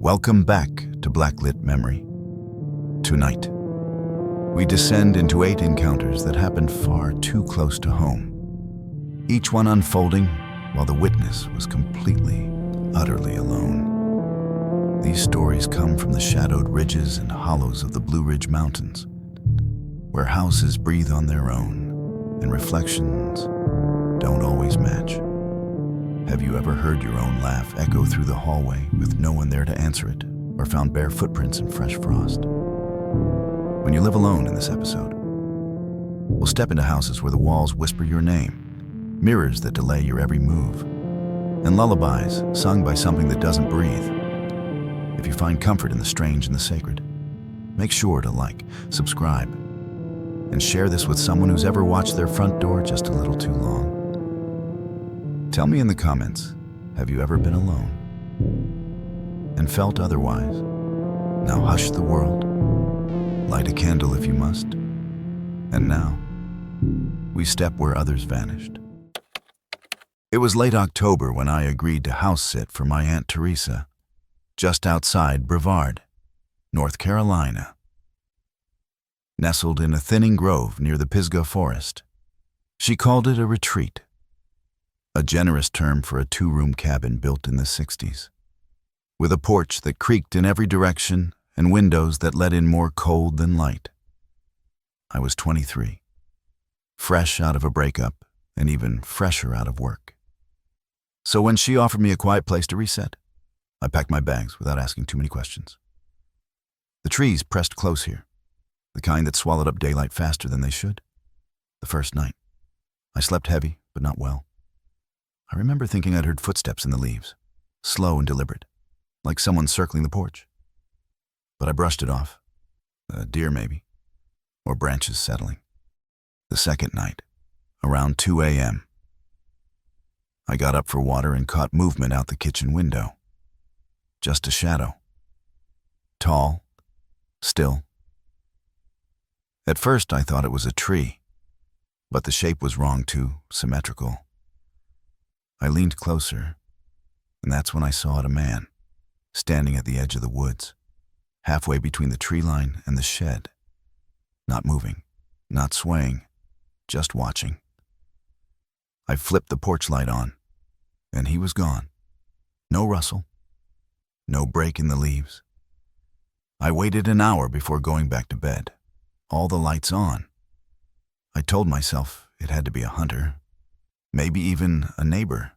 Welcome back to Blacklit Memory. Tonight, we descend into 8 encounters that happened far too close to home, each one unfolding while the witness was completely, utterly alone. These stories come from the shadowed ridges and hollows of the Blue Ridge Mountains, where houses breathe on their own and reflections don't always match. Have you ever heard your own laugh echo through the hallway with no one there to answer it, or found bare footprints in fresh frost? When you live alone in this episode, we'll step into houses where the walls whisper your name, mirrors that delay your every move, and lullabies sung by something that doesn't breathe. If you find comfort in the strange and the sacred, make sure to like, subscribe, and share this with someone who's ever watched their front door just a little too long. Tell me in the comments, have you ever been alone and felt otherwise? Now hush the world, light a candle if you must, and now we step where others vanished. It was late October when I agreed to house sit for my Aunt Teresa, just outside Brevard, North Carolina. Nestled in a thinning grove near the Pisgah Forest, she called it a retreat, a generous term for a 2-room cabin built in the 60s, with a porch that creaked in every direction and windows that let in more cold than light. I was 23, fresh out of a breakup and even fresher out of work. So when she offered me a quiet place to reset, I packed my bags without asking too many questions. The trees pressed close here, the kind that swallowed up daylight faster than they should. The first night, I slept heavy but not well. I remember thinking I'd heard footsteps in the leaves, slow and deliberate, like someone circling the porch. But I brushed it off. A deer maybe, or branches settling. The second night, around 2 a.m., I got up for water and caught movement out the kitchen window. Just a shadow. Tall, still. At first I thought it was a tree, but the shape was wrong too, symmetrical. I leaned closer, and that's when I saw a man, standing at the edge of the woods, halfway between the tree line and the shed. Not moving, not swaying, just watching. I flipped the porch light on, and he was gone. No rustle, no break in the leaves. I waited an hour before going back to bed, all the lights on. I told myself it had to be a hunter, maybe even a neighbor.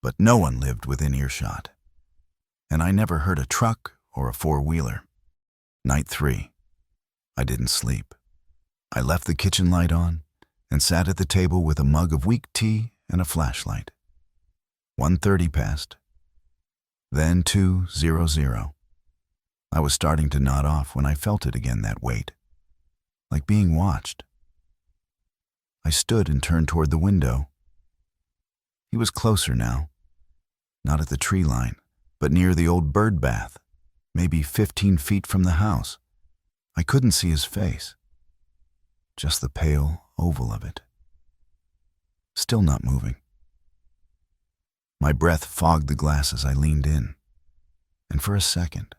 But no one lived within earshot, and I never heard a truck or a 4-wheeler. Night 3, I didn't sleep. I left the kitchen light on and sat at the table with a mug of weak tea and a flashlight. 1:30 passed, then 2:00. I was starting to nod off when I felt it again, that weight, like being watched. I stood and turned toward the window. He was closer now, not at the tree line, but near the old bird bath, maybe 15 feet from the house. I couldn't see his face, just the pale oval of it. Still not moving. My breath fogged the glass as I leaned in, and for a second,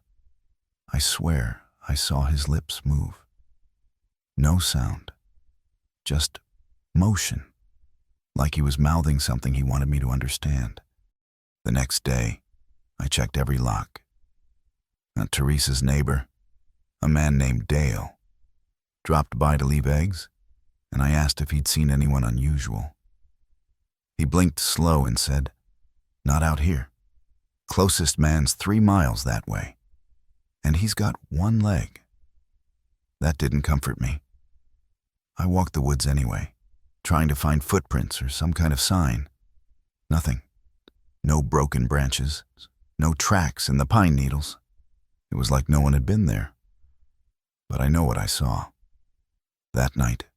I swear I saw his lips move. No sound, just motion, like he was mouthing something he wanted me to understand. The next day, I checked every lock. Aunt Teresa's neighbor, a man named Dale, dropped by to leave eggs, and I asked if he'd seen anyone unusual. He blinked slow and said, "Not out here. Closest man's 3 miles that way. And he's got 1 leg." That didn't comfort me. I walked the woods anyway, trying to find footprints or some kind of sign. Nothing. No broken branches, no tracks in the pine needles. It was like no one had been there. But I know what I saw. That night,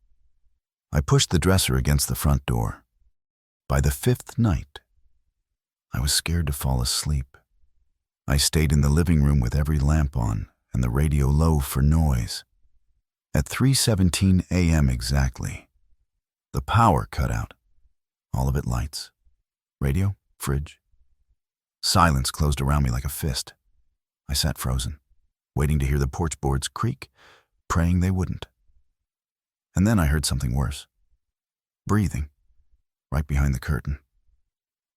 I pushed the dresser against the front door. By the 5th night, I was scared to fall asleep. I stayed in the living room with every lamp on and the radio low for noise. At 3:17 a.m. exactly, the power cut out. All of it lights. Radio, fridge. Silence closed around me like a fist. I sat frozen, waiting to hear the porch boards creak, praying they wouldn't. And then I heard something worse. Breathing, right behind the curtain.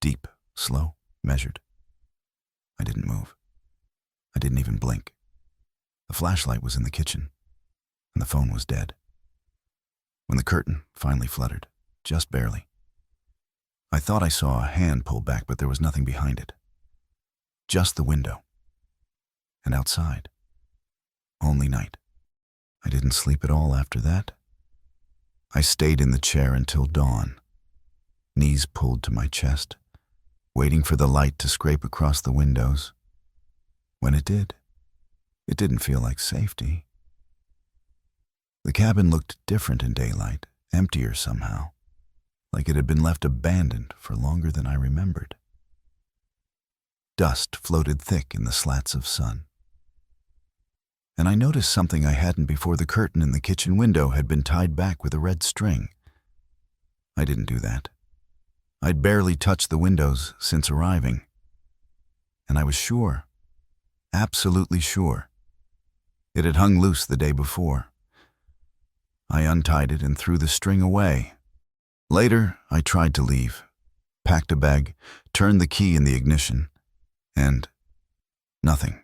Deep, slow, measured. I didn't move. I didn't even blink. The flashlight was in the kitchen, and the phone was dead. When the curtain finally fluttered, just barely, I thought I saw a hand pull back, but there was nothing behind it. Just the window. And outside, only night. I didn't sleep at all after that. I stayed in the chair until dawn, knees pulled to my chest, waiting for the light to scrape across the windows. When it did, it didn't feel like safety. The cabin looked different in daylight, emptier somehow, like it had been left abandoned for longer than I remembered. Dust floated thick in the slats of sun. And I noticed something I hadn't before. The curtain in the kitchen window had been tied back with a red string. I didn't do that. I'd barely touched the windows since arriving. And I was sure, absolutely sure, it had hung loose the day before. I untied it and threw the string away. Later, I tried to leave, packed a bag, turned the key in the ignition, and nothing.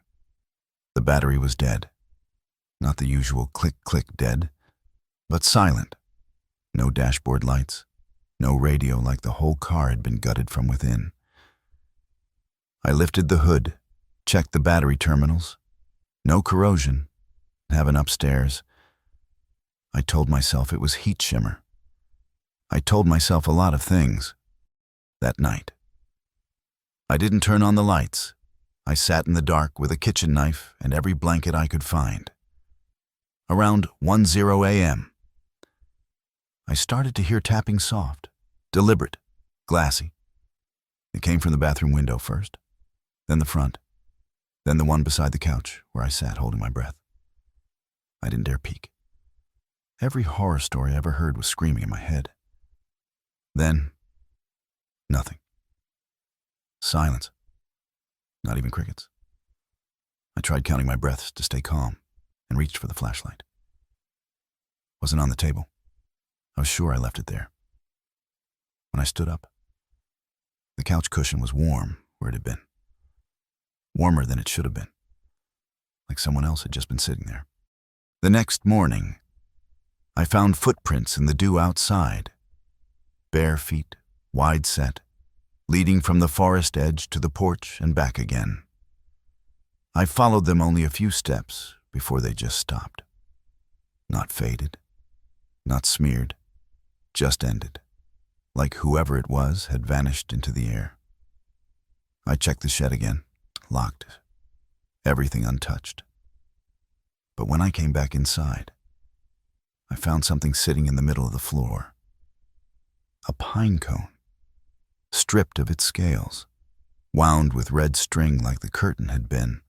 The battery was dead. Not the usual click-click dead, but silent. No dashboard lights, no radio, like the whole car had been gutted from within. I lifted the hood, checked the battery terminals. No corrosion. Heaven upstairs. I told myself it was heat shimmer. I told myself a lot of things that night. I didn't turn on the lights. I sat in the dark with a kitchen knife and every blanket I could find. Around 1:00 a.m., I started to hear tapping, soft, deliberate, glassy. It came from the bathroom window first, then the front, then the one beside the couch where I sat holding my breath. I didn't dare peek. Every horror story I ever heard was screaming in my head. Then, nothing. Silence. Not even crickets. I tried counting my breaths to stay calm and reached for the flashlight. Wasn't on the table. I was sure I left it there. When I stood up, the couch cushion was warm where it had been. Warmer than it should have been. Like someone else had just been sitting there. The next morning, I found footprints in the dew outside. Bare feet, wide set, leading from the forest edge to the porch and back again. I followed them only a few steps before they just stopped. Not faded, not smeared, just ended, like whoever it was had vanished into the air. I checked the shed again, locked, everything untouched. But when I came back inside, I found something sitting in the middle of the floor. A pine cone, stripped of its scales, wound with red string like the curtain had been.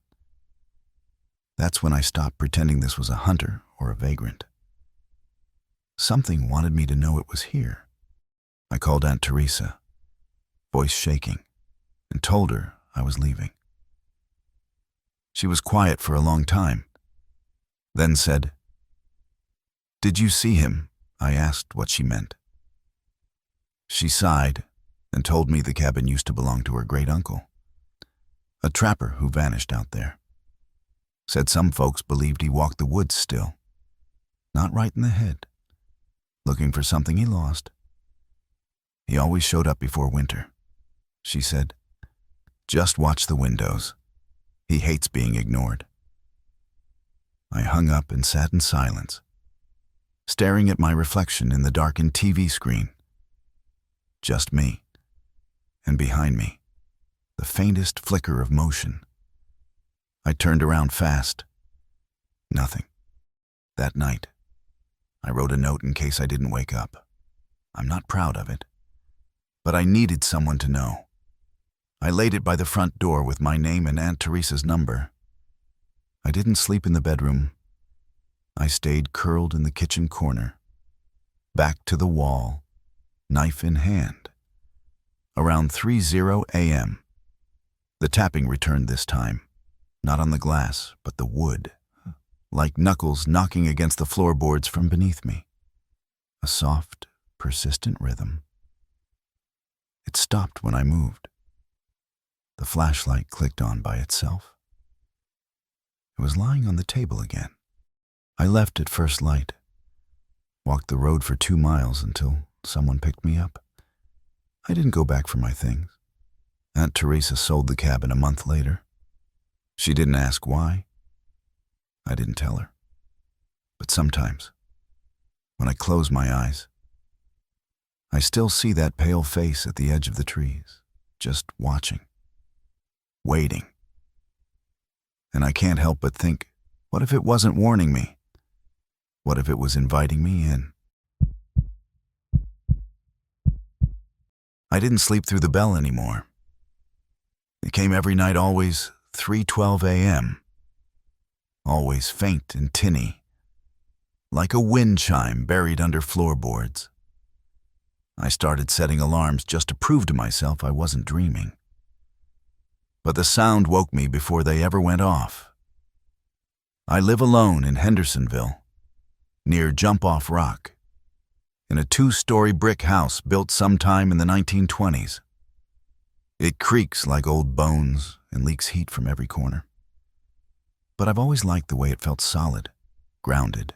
That's when I stopped pretending this was a hunter or a vagrant. Something wanted me to know it was here. I called Aunt Teresa, voice shaking, and told her I was leaving. She was quiet for a long time, then said, "Did you see him?" I asked what she meant. She sighed and told me the cabin used to belong to her great-uncle, a trapper who vanished out there. Said some folks believed he walked the woods still, not right in the head, looking for something he lost. He always showed up before winter. She said, "Just watch the windows. He hates being ignored." I hung up and sat in silence, staring at my reflection in the darkened TV screen. Just me, and behind me, the faintest flicker of motion. I turned around fast. Nothing. That night, I wrote a note in case I didn't wake up. I'm not proud of it, but I needed someone to know. I laid it by the front door with my name and Aunt Teresa's number. I didn't sleep in the bedroom. I stayed curled in the kitchen corner, back to the wall, knife in hand. Around 3:00 a.m., the tapping returned this time, Not on the glass, but the wood, like knuckles knocking against the floorboards from beneath me. A soft, persistent rhythm. It stopped when I moved. The flashlight clicked on by itself. It was lying on the table again. I left at first light, walked the road for 2 miles until someone picked me up. I didn't go back for my things. Aunt Teresa sold the cabin a month later. She didn't ask why. I didn't tell her. But sometimes, when I close my eyes, I still see that pale face at the edge of the trees, just watching, waiting. And I can't help but think, what if it wasn't warning me? What if it was inviting me in? I didn't sleep through the bell anymore. It came every night, always 3:12 a.m., always faint and tinny, like a wind chime buried under floorboards. I started setting alarms just to prove to myself I wasn't dreaming. But the sound woke me before they ever went off. I live alone in Hendersonville, near Jump-Off Rock, in a 2-story brick house built sometime in the 1920s. It creaks like old bones and leaks heat from every corner. But I've always liked the way it felt solid, grounded.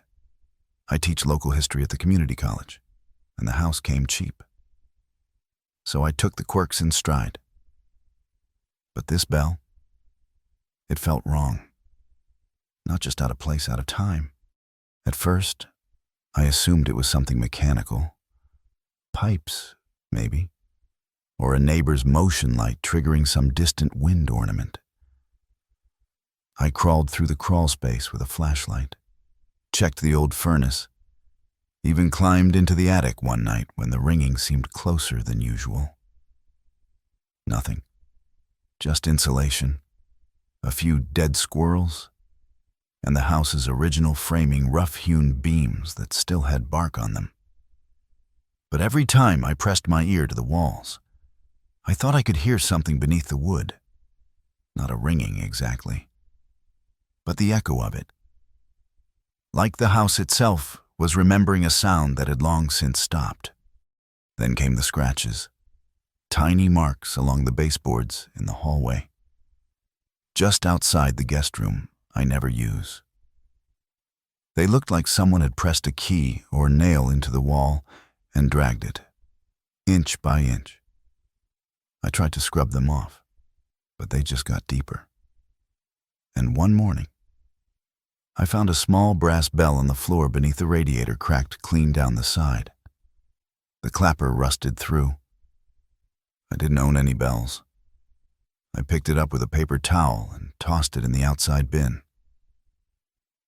I teach local history at the community college, and the house came cheap. So I took the quirks in stride. But this bell, it felt wrong. Not just out of place, out of time. At first, I assumed it was something mechanical. Pipes, maybe. Or a neighbor's motion light triggering some distant wind ornament. I crawled through the crawl space with a flashlight, checked the old furnace, even climbed into the attic one night when the ringing seemed closer than usual. Nothing. Just insulation, a few dead squirrels, and the house's original framing rough-hewn beams that still had bark on them. But every time I pressed my ear to the walls, I thought I could hear something beneath the wood. Not a ringing exactly, but the echo of it. Like the house itself was remembering a sound that had long since stopped. Then came the scratches, tiny marks along the baseboards in the hallway, just outside the guest room I never use. They looked like someone had pressed a key or nail into the wall and dragged it, inch by inch. I tried to scrub them off, but they just got deeper. And one morning, I found a small brass bell on the floor beneath the radiator, cracked clean down the side. The clapper rusted through. I didn't own any bells. I picked it up with a paper towel and tossed it in the outside bin.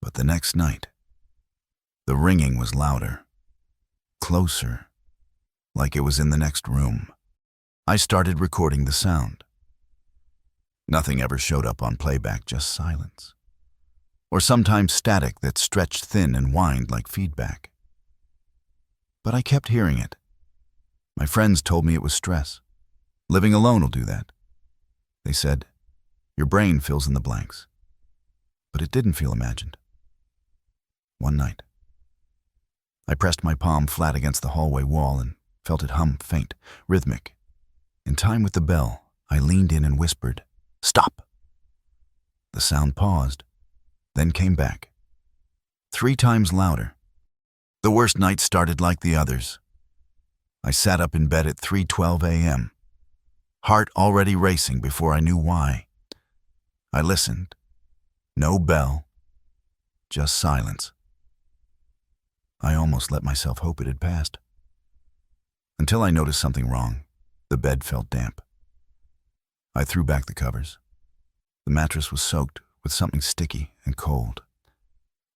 But the next night, the ringing was louder, closer, like it was in the next room. I started recording the sound. Nothing ever showed up on playback, just silence. Or sometimes static that stretched thin and whined like feedback. But I kept hearing it. My friends told me it was stress. Living alone will do that. They said, your brain fills in the blanks. But it didn't feel imagined. One night, I pressed my palm flat against the hallway wall and felt it hum faint, rhythmic. In time with the bell, I leaned in and whispered, "Stop!" The sound paused, then came back, 3 times louder. The worst night started like the others. I sat up in bed at 3:12 a.m., heart already racing before I knew why. I listened. No bell, just silence. I almost let myself hope it had passed. Until I noticed something wrong. The bed felt damp. I threw back the covers. The mattress was soaked with something sticky and cold.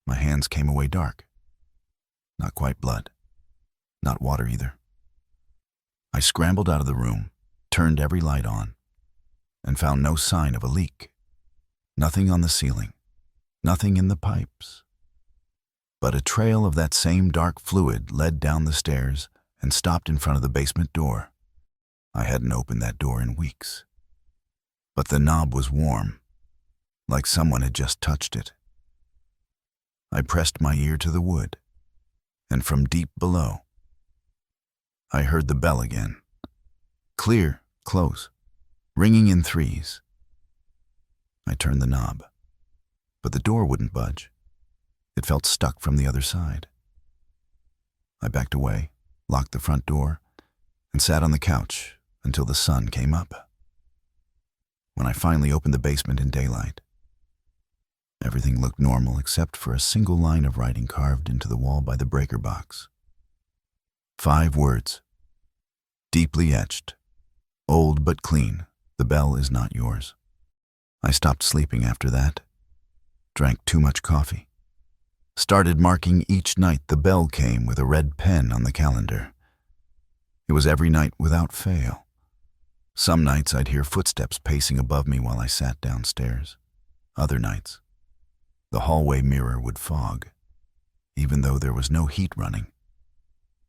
My hands came away dark. Not quite blood. Not water either. I scrambled out of the room, turned every light on, and found no sign of a leak. Nothing on the ceiling. Nothing in the pipes. But a trail of that same dark fluid led down the stairs and stopped in front of the basement door. I hadn't opened that door in weeks. But the knob was warm, like someone had just touched it. I pressed my ear to the wood, and from deep below, I heard the bell again. Clear, close, ringing in threes. I turned the knob, but the door wouldn't budge. It felt stuck from the other side. I backed away, locked the front door, and sat on the couch until the sun came up. When I finally opened the basement in daylight, everything looked normal except for a single line of writing carved into the wall by the breaker box. 5 words, deeply etched. Old but clean, the bell is not yours. I stopped sleeping after that, drank too much coffee, started marking each night the bell came with a red pen on the calendar. It was every night without fail. Some nights I'd hear footsteps pacing above me while I sat downstairs. Other nights, the hallway mirror would fog, even though there was no heat running.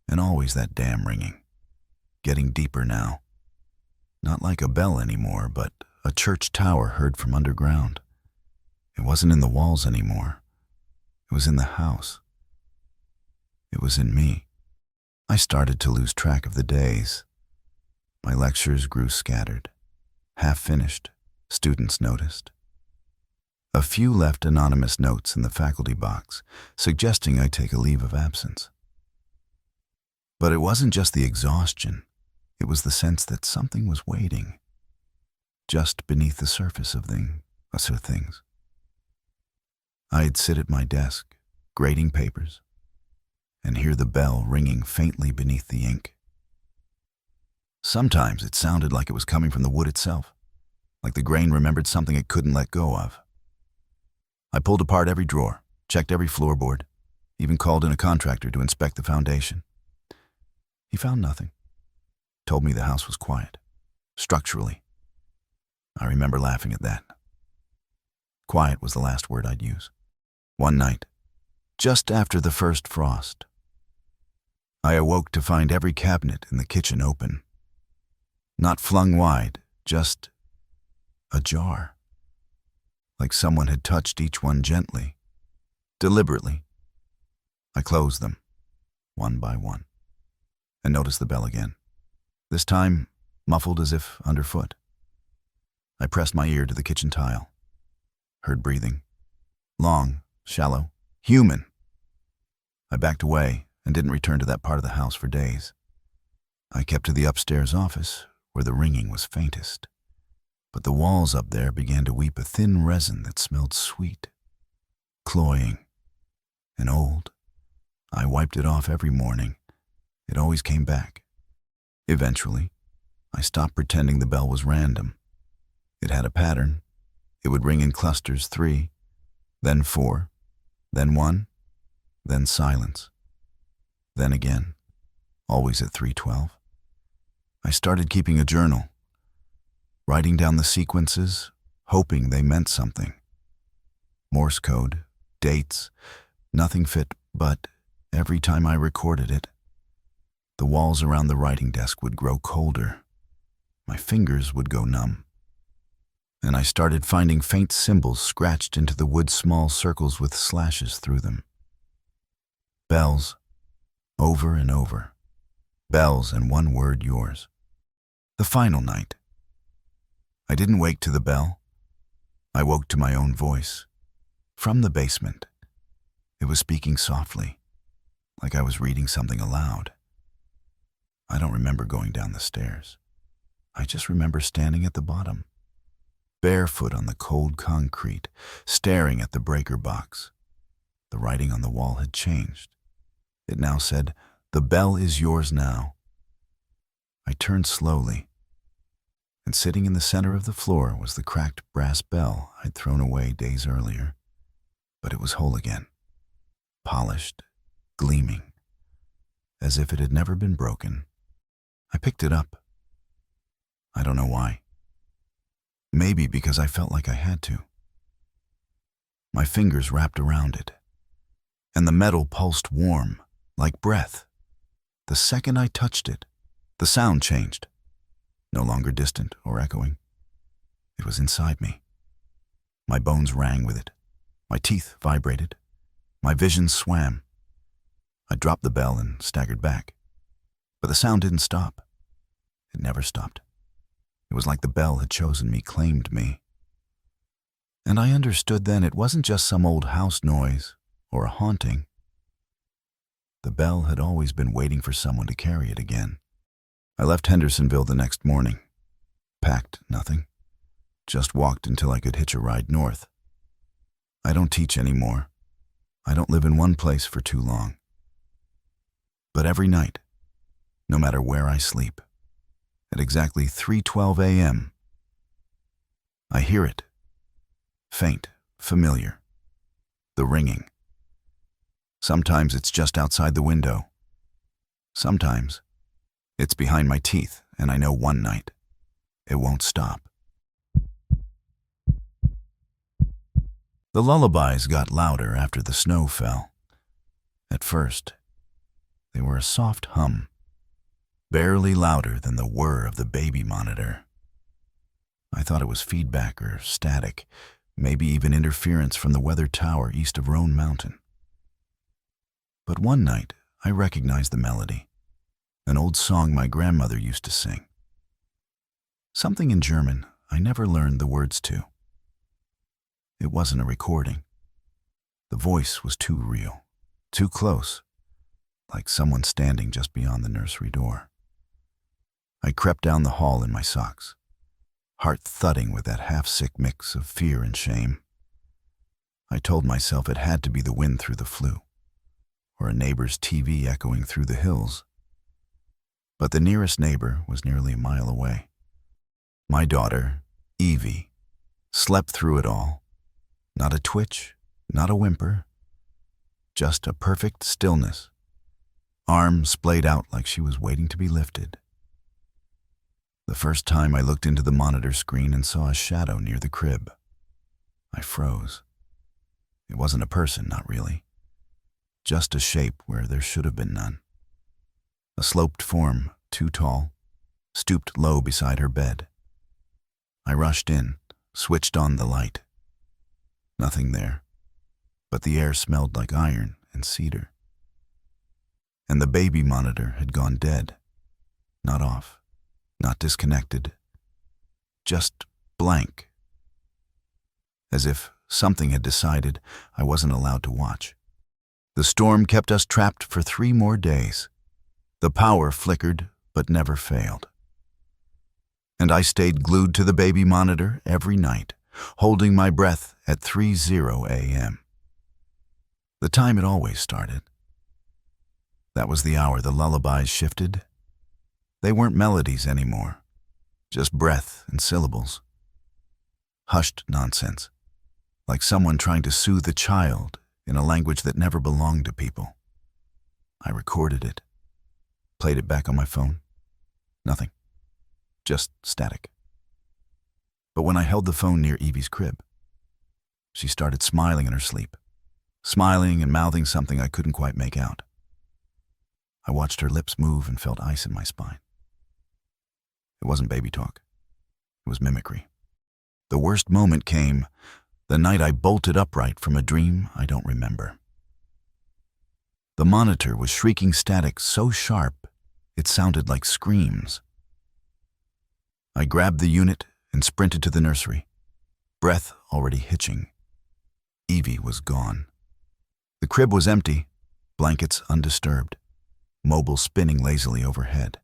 And always that damn ringing, getting deeper now. Not like a bell anymore, but a church tower heard from underground. It wasn't in the walls anymore. It was in the house. It was in me. I started to lose track of the days. My lectures grew scattered. Half finished, students noticed. A few left anonymous notes in the faculty box, suggesting I take a leave of absence. But it wasn't just the exhaustion. It was the sense that something was waiting, just beneath the surface of things. I'd sit at my desk, grading papers, and hear the bell ringing faintly beneath the ink. Sometimes it sounded like it was coming from the wood itself, like the grain remembered something it couldn't let go of. I pulled apart every drawer, checked every floorboard, even called in a contractor to inspect the foundation. He found nothing. Told me the house was quiet, structurally. I remember laughing at that. Quiet was the last word I'd use. One night, just after the first frost, I awoke to find every cabinet in the kitchen open. Not flung wide, just ajar. Like someone had touched each one gently, deliberately. I closed them, one by one, and noticed the bell again. This time, muffled as if underfoot. I pressed my ear to the kitchen tile. Heard breathing. Long, shallow, human. I backed away and didn't return to that part of the house for days. I kept to the upstairs office, where the ringing was faintest. But the walls up there began to weep a thin resin that smelled sweet, cloying, and old. I wiped it off every morning. It always came back. Eventually, I stopped pretending the bell was random. It had a pattern. It would ring in clusters 3, then 4, then 1, then silence, then again, always at 3:12. I started keeping a journal, writing down the sequences, hoping they meant something. Morse code, dates, nothing fit, but every time I recorded it, the walls around the writing desk would grow colder. My fingers would go numb. And I started finding faint symbols scratched into the wood, small circles with slashes through them. Bells, over and over. Bells and one word, yours. The final night. I didn't wake to the bell. I woke to my own voice. From the basement. It was speaking softly, like I was reading something aloud. I don't remember going down the stairs. I just remember standing at the bottom, barefoot on the cold concrete, staring at the breaker box. The writing on the wall had changed. It now said, "The bell is yours now." I turned slowly, and sitting in the center of the floor was the cracked brass bell I'd thrown away days earlier. But it was whole again, polished, gleaming, as if it had never been broken. I picked it up. I don't know why. Maybe because I felt like I had to. My fingers wrapped around it, and the metal pulsed warm, like breath. The second I touched it, the sound changed. No longer distant or echoing. It was inside me. My bones rang with it. My teeth vibrated. My vision swam. I dropped the bell and staggered back. But the sound didn't stop. It never stopped. It was like the bell had chosen me, claimed me. And I understood then it wasn't just some old house noise or a haunting. The bell had always been waiting for someone to carry it again. I left Hendersonville the next morning. Packed nothing. Just walked until I could hitch a ride north. I don't teach anymore. I don't live in one place for too long. But every night, no matter where I sleep, at exactly 3:12 a.m., I hear it. Faint, familiar. The ringing. Sometimes it's just outside the window. Sometimes it's behind my teeth, and I know one night it won't stop. The lullabies got louder after the snow fell. At first, they were a soft hum, barely louder than the whir of the baby monitor. I thought it was feedback or static, maybe even interference from the weather tower east of Roan Mountain. But one night, I recognized the melody, an old song my grandmother used to sing. Something in German I never learned the words to. It wasn't a recording. The voice was too real, too close, like someone standing just beyond the nursery door. I crept down the hall in my socks, heart thudding with that half-sick mix of fear and shame. I told myself it had to be the wind through the flue, or a neighbor's TV echoing through the hills. But the nearest neighbor was nearly a mile away. My daughter, Evie, slept through it all. Not a twitch, not a whimper, just a perfect stillness, arms splayed out like she was waiting to be lifted. The first time I looked into the monitor screen and saw a shadow near the crib, I froze. It wasn't a person, not really. Just a shape where there should have been none. A sloped form, too tall, stooped low beside her bed. I rushed in, switched on the light. Nothing there, but the air smelled like iron and cedar. And the baby monitor had gone dead. Not off, not disconnected, just blank. As if something had decided I wasn't allowed to watch. The storm kept us trapped for 3 more days. The power flickered, but never failed. And I stayed glued to the baby monitor every night, holding my breath at 3:00 a.m. The time it always started. That was the hour the lullabies shifted. They weren't melodies anymore, just breath and syllables. Hushed nonsense, like someone trying to soothe a child in a language that never belonged to people. I recorded it, played it back on my phone. Nothing, just static. But when I held the phone near Evie's crib, she started smiling in her sleep, smiling and mouthing something I couldn't quite make out. I watched her lips move and felt ice in my spine. It wasn't baby talk. It was mimicry. The worst moment came the night I bolted upright from a dream I don't remember. The monitor was shrieking static so sharp it sounded like screams. I grabbed the unit and sprinted to the nursery, breath already hitching. Evie was gone. The crib was empty, blankets undisturbed, mobile spinning lazily overhead.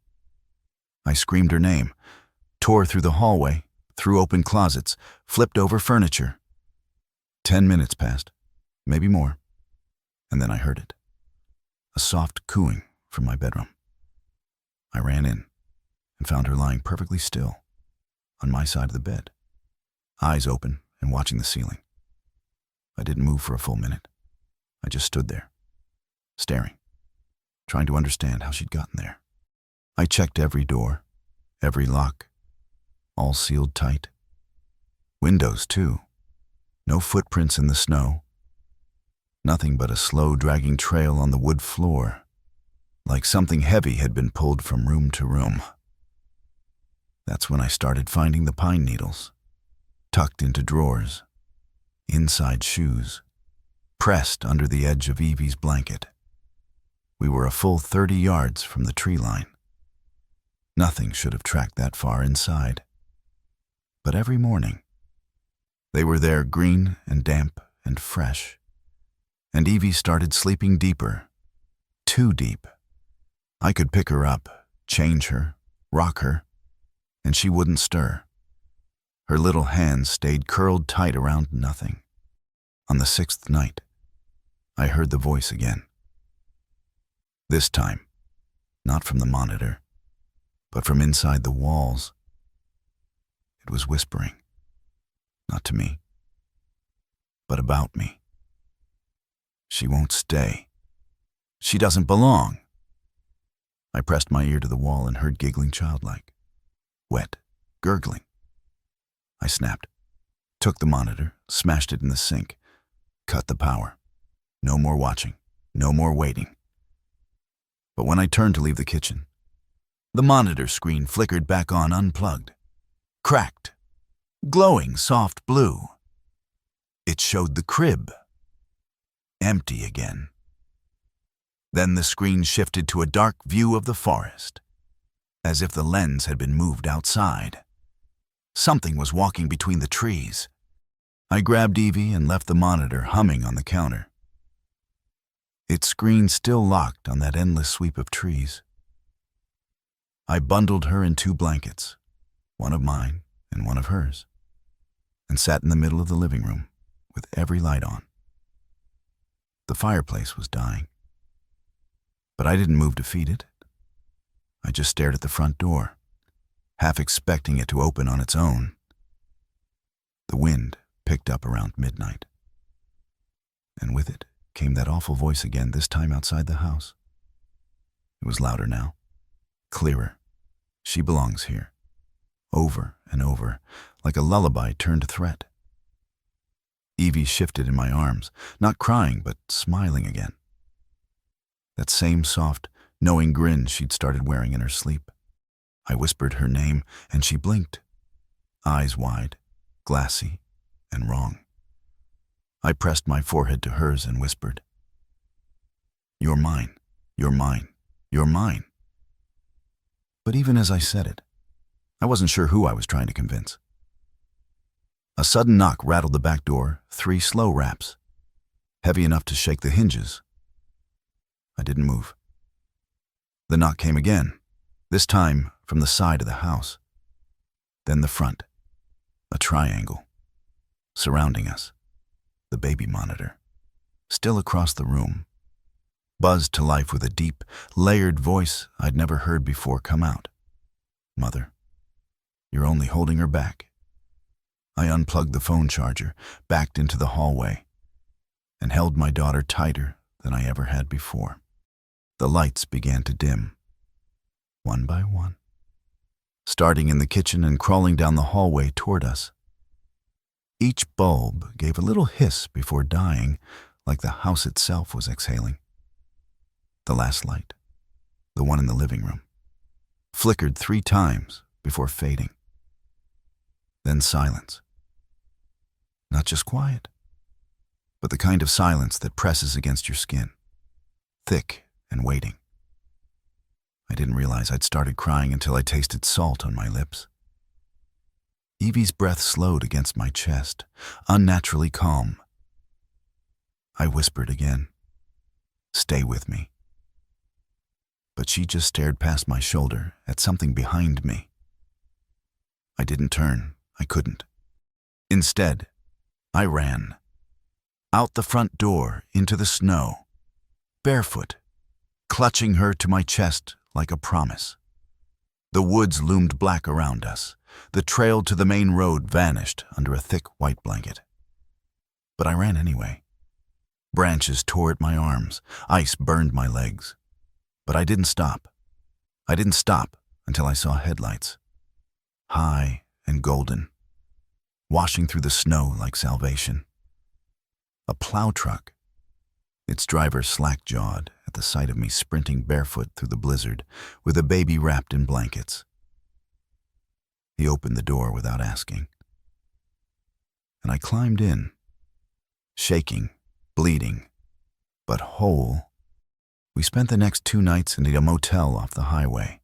I screamed her name, tore through the hallway, through open closets, flipped over furniture. 10 minutes passed, maybe more, and then I heard it. A soft cooing from my bedroom. I ran in and found her lying perfectly still on my side of the bed, eyes open and watching the ceiling. I didn't move for a full minute. I just stood there, staring, trying to understand how she'd gotten there. I checked every door, every lock, all sealed tight. Windows, too. No footprints in the snow. Nothing but a slow dragging trail on the wood floor, like something heavy had been pulled from room to room. That's when I started finding the pine needles, tucked into drawers, inside shoes, pressed under the edge of Evie's blanket. We were a full 30 yards from the tree line. Nothing should have tracked that far inside. But every morning, they were there, green and damp and fresh. And Evie started sleeping deeper, too deep. I could pick her up, change her, rock her, and she wouldn't stir. Her little hands stayed curled tight around nothing. On the 6th night, I heard the voice again. This time, not from the monitor, but from inside the walls. It was whispering, not to me, but about me. She won't stay. She doesn't belong. I pressed my ear to the wall and heard giggling childlike, wet, gurgling. I snapped, took the monitor, smashed it in the sink, cut the power. No more watching, no more waiting. But when I turned to leave the kitchen, the monitor screen flickered back on unplugged, cracked, glowing soft blue. It showed the crib, empty again. Then the screen shifted to a dark view of the forest, as if the lens had been moved outside. Something was walking between the trees. I grabbed Evie and left the monitor humming on the counter. Its screen still locked on that endless sweep of trees. I bundled her in 2 blankets, one of mine and one of hers, and sat in the middle of the living room with every light on. The fireplace was dying, but I didn't move to feed it. I just stared at the front door, half expecting it to open on its own. The wind picked up around midnight, and with it came that awful voice again, this time outside the house. It was louder now, clearer. She belongs here, over and over, like a lullaby turned to threat. Evie shifted in my arms, not crying, but smiling again. That same soft, knowing grin she'd started wearing in her sleep. I whispered her name, and she blinked, eyes wide, glassy, and wrong. I pressed my forehead to hers and whispered, "You're mine, you're mine, you're mine." But even as I said it, I wasn't sure who I was trying to convince. A sudden knock rattled the back door, 3 slow raps, heavy enough to shake the hinges. I didn't move. The knock came again, this time from the side of the house. Then the front, a triangle, surrounding us. The baby monitor, still across the room, buzzed to life with a deep, layered voice I'd never heard before come out. "Mother, you're only holding her back." I unplugged the phone charger, backed into the hallway, and held my daughter tighter than I ever had before. The lights began to dim, one by one, starting in the kitchen and crawling down the hallway toward us. Each bulb gave a little hiss before dying, like the house itself was exhaling. The last light, the one in the living room, flickered 3 times before fading. Then silence. Not just quiet, but the kind of silence that presses against your skin, thick and waiting. I didn't realize I'd started crying until I tasted salt on my lips. Evie's breath slowed against my chest, unnaturally calm. I whispered again, "Stay with me." But she just stared past my shoulder at something behind me. I didn't turn. I couldn't. Instead, I ran. Out the front door, into the snow, barefoot, clutching her to my chest like a promise. The woods loomed black around us. The trail to the main road vanished under a thick white blanket. But I ran anyway. Branches tore at my arms. Ice burned my legs. But I didn't stop. I didn't stop until I saw headlights, high and golden, washing through the snow like salvation. A plow truck, its driver slack-jawed at the sight of me sprinting barefoot through the blizzard with a baby wrapped in blankets. He opened the door without asking, and I climbed in, shaking, bleeding, but whole. We spent the next 2 nights in a motel off the highway.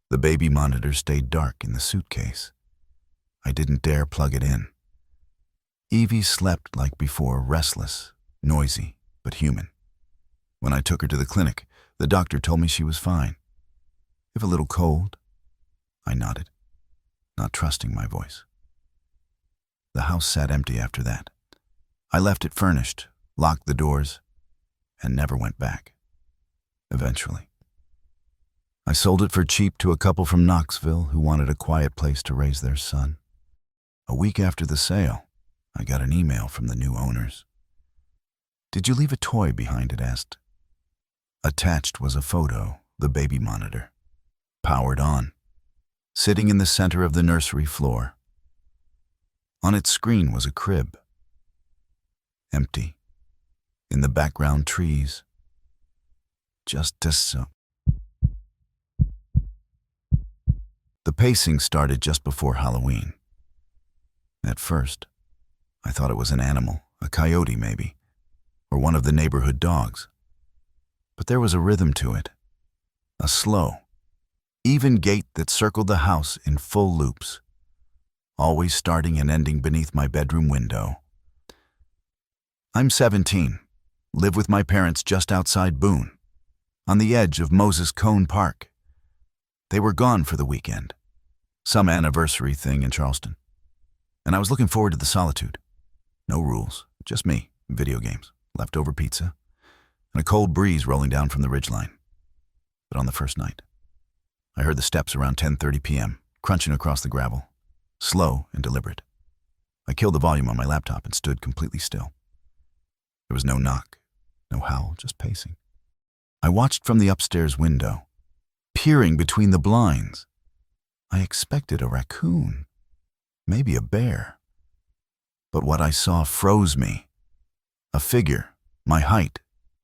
The baby monitor stayed dark in the suitcase. I didn't dare plug it in. Evie slept like before, restless, noisy, but human. When I took her to the clinic, the doctor told me she was fine. If a little cold, I nodded, not trusting my voice. The house sat empty after that. I left it furnished, locked the doors, and never went back. Eventually. I sold it for cheap to a couple from Knoxville who wanted a quiet place to raise their son. A week after the sale, I got an email from the new owners. "Did you leave a toy behind?" it asked. Attached was a photo, the baby monitor, powered on, sitting in the center of the nursery floor. On its screen was a crib, empty. In the background, trees. Just so. The pacing started just before Halloween. At first, I thought it was an animal, a coyote maybe, or one of the neighborhood dogs. But there was a rhythm to it, a slow, even gait that circled the house in full loops, always starting and ending beneath my bedroom window. I'm 17, live with my parents just outside Boone, on the edge of Moses Cone Park. They were gone for the weekend, some anniversary thing in Charleston, and I was looking forward to the solitude. No rules, just me, video games, leftover pizza, and a cold breeze rolling down from the ridgeline. But on the first night, I heard the steps around 10:30 p.m., crunching across the gravel, slow and deliberate. I killed the volume on my laptop and stood completely still. There was no knock, no howl, just pacing. I watched from the upstairs window, peering between the blinds. I expected a raccoon, maybe a bear. But what I saw froze me. A figure, my height,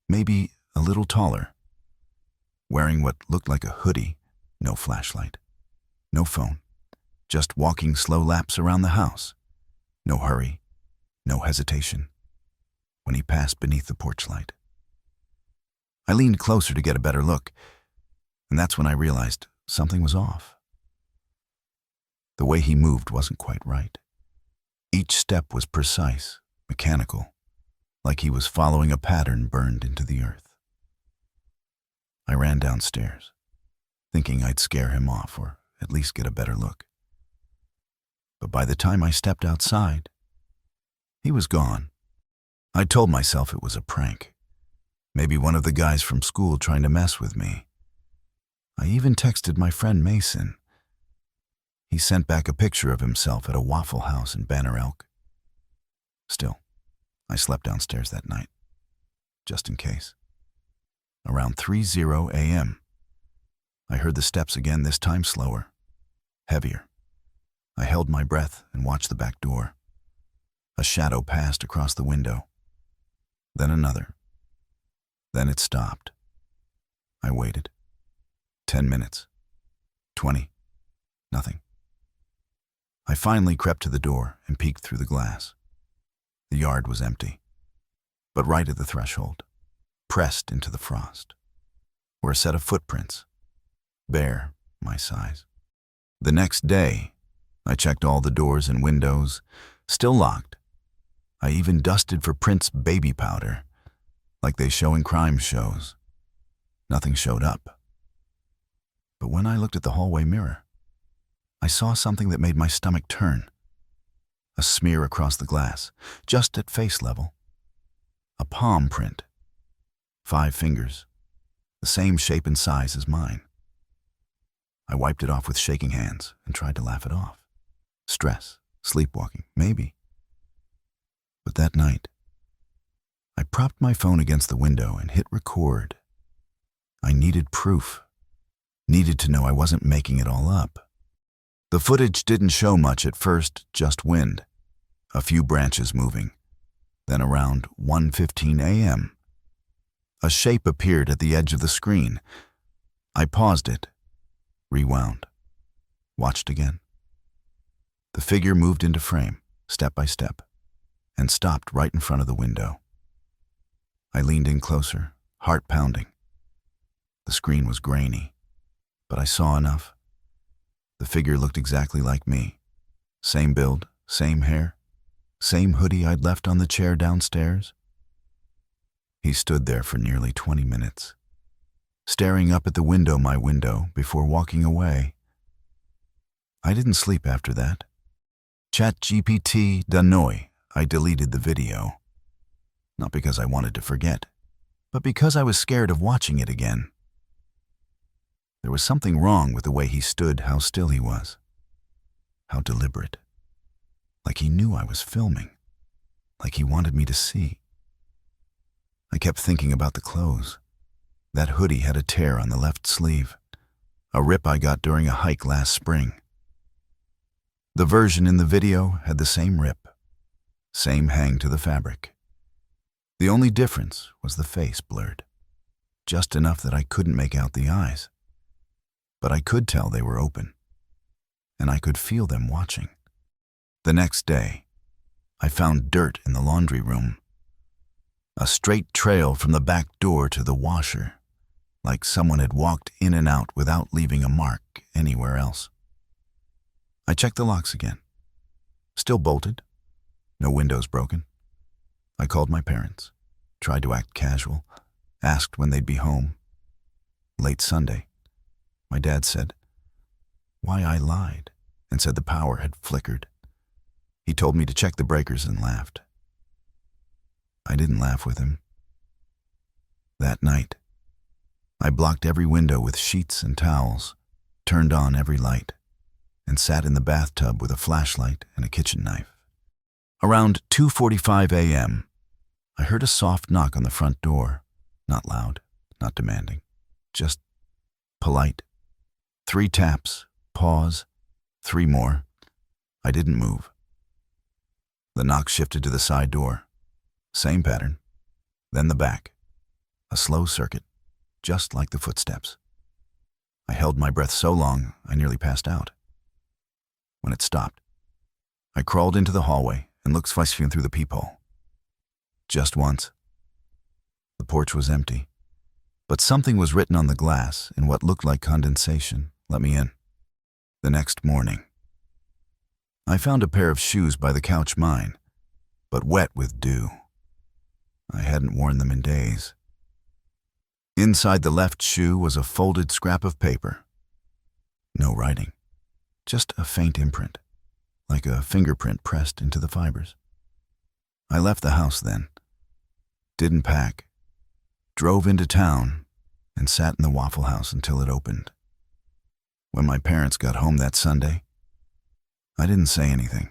maybe a little taller, wearing what looked like a hoodie, no flashlight, no phone, just walking slow laps around the house. No hurry, no hesitation. When he passed beneath the porch light, I leaned closer to get a better look, and that's when I realized something was off. The way he moved wasn't quite right. Each step was precise, mechanical, like he was following a pattern burned into the earth. I ran downstairs, thinking I'd scare him off or at least get a better look. But by the time I stepped outside, he was gone. I told myself it was a prank. Maybe one of the guys from school trying to mess with me. I even texted my friend Mason. He sent back a picture of himself at a Waffle House in Banner Elk. Still, I slept downstairs that night, just in case. Around 3:00 a.m., I heard the steps again, this time slower, heavier. I held my breath and watched the back door. A shadow passed across the window. Then another. Then it stopped. I waited. 10 minutes. 20. Nothing. I finally crept to the door and peeked through the glass. The yard was empty, but right at the threshold, pressed into the frost, were a set of footprints, bare, my size. The next day, I checked all the doors and windows, still locked. I even dusted for Prince's baby powder, like they show in crime shows. Nothing showed up. But when I looked at the hallway mirror, I saw something that made my stomach turn. A smear across the glass, just at face level. A palm print. 5 fingers, the same shape and size as mine. I wiped it off with shaking hands and tried to laugh it off. Stress, sleepwalking, maybe. But that night, I propped my phone against the window and hit record. I needed proof. Needed to know I wasn't making it all up. The footage didn't show much at first, just wind. A few branches moving. Then around 1:15 a.m., a shape appeared at the edge of the screen. I paused it, rewound, watched again. The figure moved into frame, step by step. and stopped right in front of the window. I leaned in closer, heart pounding. The screen was grainy, but I saw enough. The figure looked exactly like me. Same build, same hair, same hoodie I'd left on the chair downstairs. He stood there for nearly 20 minutes, staring up at my window, before walking away. I didn't sleep after that. ChatGPT Danoi, I deleted the video. Not because I wanted to forget, but because I was scared of watching it again. There was something wrong with the way he stood, how still he was. How deliberate. Like he knew I was filming. Like he wanted me to see. I kept thinking about the clothes. That hoodie had a tear on the left sleeve, a rip I got during a hike last spring. The version in the video had the same rip, same hang to the fabric. The only difference was the face blurred, just enough that I couldn't make out the eyes. But I could tell they were open, and I could feel them watching. The next day, I found dirt in the laundry room. A straight trail from the back door to the washer, like someone had walked in and out without leaving a mark anywhere else. I checked the locks again. Still bolted. No windows broken. I called my parents, tried to act casual, asked when they'd be home. Late Sunday. My dad said why I lied and said the power had flickered. He told me to check the breakers and laughed. I didn't laugh with him. That night, I blocked every window with sheets and towels, turned on every light, and sat in the bathtub with a flashlight and a kitchen knife. Around 2:45 a.m., I heard a soft knock on the front door. Not loud, not demanding, just polite. 3 taps, pause, 3 more. I didn't move. The knock shifted to the side door. Same pattern. Then the back. A slow circuit, just like the footsteps. I held my breath so long, I nearly passed out. When it stopped, I crawled into the hallway and looked through the peephole. Just once. The porch was empty, but something was written on the glass in what looked like condensation. Let me in. The next morning, I found a pair of shoes by the couch mine, but wet with dew. I hadn't worn them in days. Inside the left shoe was a folded scrap of paper. No writing, just a faint imprint, like a fingerprint pressed into the fibers. I left the house then, didn't pack, drove into town, and sat in the Waffle House until it opened. When my parents got home that Sunday, I didn't say anything,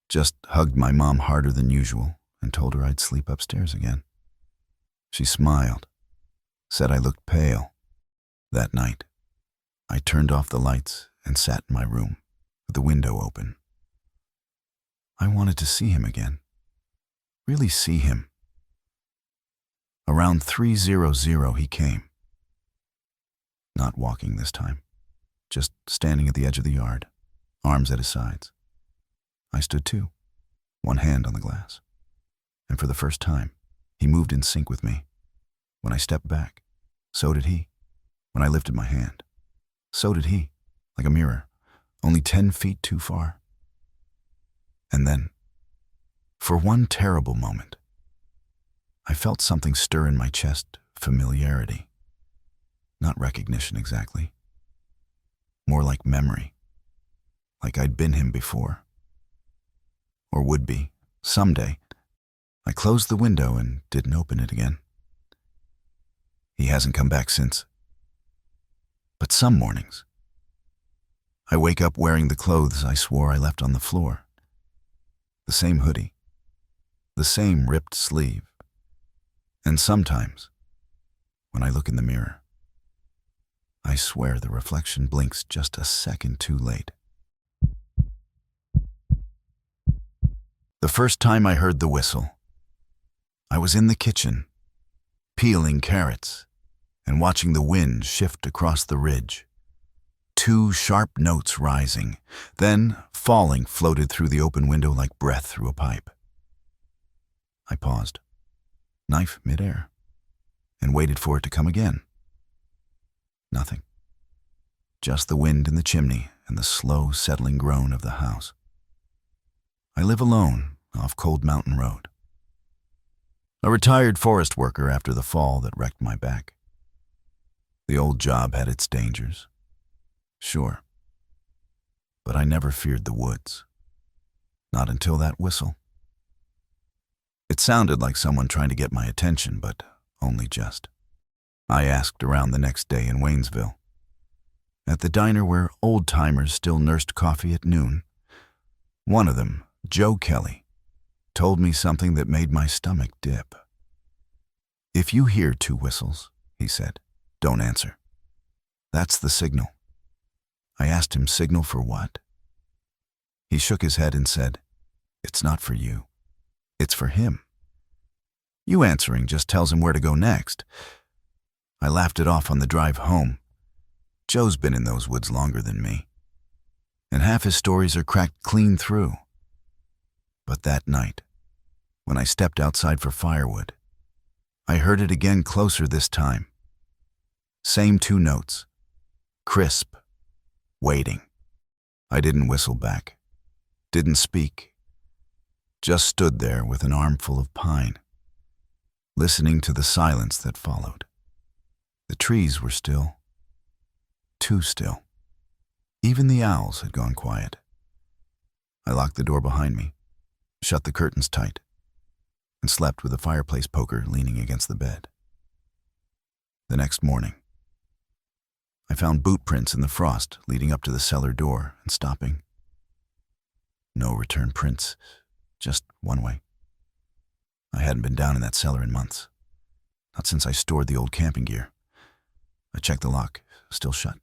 just hugged my mom harder than usual and told her I'd sleep upstairs again. She smiled, said I looked pale. That night, I turned off the lights and sat in my room with the window open. I wanted to see him again, really see him. Around 3:00 he came. Not walking this time, just standing at the edge of the yard, arms at his sides. I stood too, one hand on the glass. And for the first time, he moved in sync with me. When I stepped back, so did he. When I lifted my hand, so did he, like a mirror, only 10 feet too far. And then, for one terrible moment, I felt something stir in my chest, familiarity. Not recognition exactly. More like memory. Like I'd been him before. Or would be, someday. I closed the window and didn't open it again. He hasn't come back since. But some mornings, I wake up wearing the clothes I swore I left on the floor. The same hoodie, the same ripped sleeve. And sometimes, when I look in the mirror, I swear the reflection blinks just a second too late. The first time I heard the whistle, I was in the kitchen, peeling carrots and watching the wind shift across the ridge. 2 sharp notes rising, then falling floated through the open window like breath through a pipe. I paused, knife midair, and waited for it to come again. Nothing. Just the wind in the chimney and the slow settling groan of the house. I live alone off Cold Mountain Road. A retired forest worker after the fall that wrecked my back. The old job had its dangers, sure, but I never feared the woods. Not until that whistle. It sounded like someone trying to get my attention, but only just. I asked around the next day in Waynesville. At the diner where old-timers still nursed coffee at noon, one of them, Joe Kelly, told me something that made my stomach dip. "If you hear 2 whistles," he said, "don't answer. That's the signal." I asked him, signal for what? He shook his head and said, "It's not for you. It's for him. You answering just tells him where to go next." I laughed it off on the drive home. Joe's been in those woods longer than me, and half his stories are cracked clean through. But that night, when I stepped outside for firewood, I heard it again, closer this time. Same 2 notes. Crisp. Waiting. I didn't whistle back. Didn't speak. Just stood there with an armful of pine, listening to the silence that followed. The trees were still. Too still. Even the owls had gone quiet. I locked the door behind me, shut the curtains tight, and slept with the fireplace poker leaning against the bed. The next morning, I found boot prints in the frost leading up to the cellar door and stopping. No return prints, just one way. I hadn't been down in that cellar in months, not since I stored the old camping gear. I checked the lock, still shut.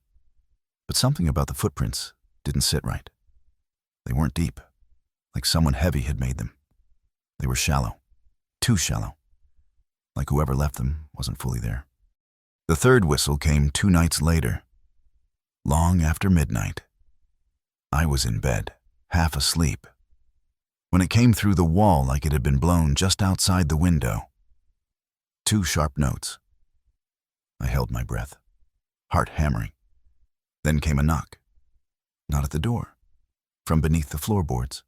But something about the footprints didn't sit right. They weren't deep, like someone heavy had made them. They were shallow, too shallow, like whoever left them wasn't fully there. The third whistle came 2 nights later, long after midnight. I was in bed, half asleep, when it came through the wall like it had been blown just outside the window. 2 sharp notes. I held my breath, heart hammering. Then came a knock. Not at the door, from beneath the floorboards.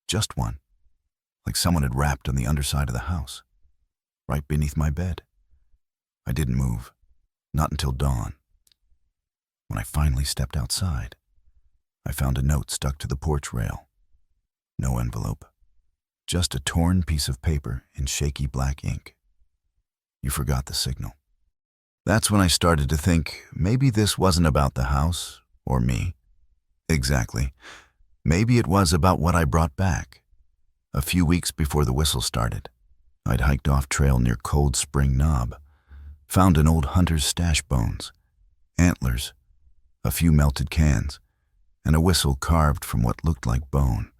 Just one, like someone had rapped on the underside of the house, right beneath my bed. I didn't move, not until dawn. When I finally stepped outside, I found a note stuck to the porch rail. No envelope, just a torn piece of paper in shaky black ink. "You forgot the signal." That's when I started to think maybe this wasn't about the house or me. Exactly. Maybe it was about what I brought back. A few weeks before the whistle started, I'd hiked off trail near Cold Spring Knob, found an old hunter's stash bones, antlers, a few melted cans, and a whistle carved from what looked like bone.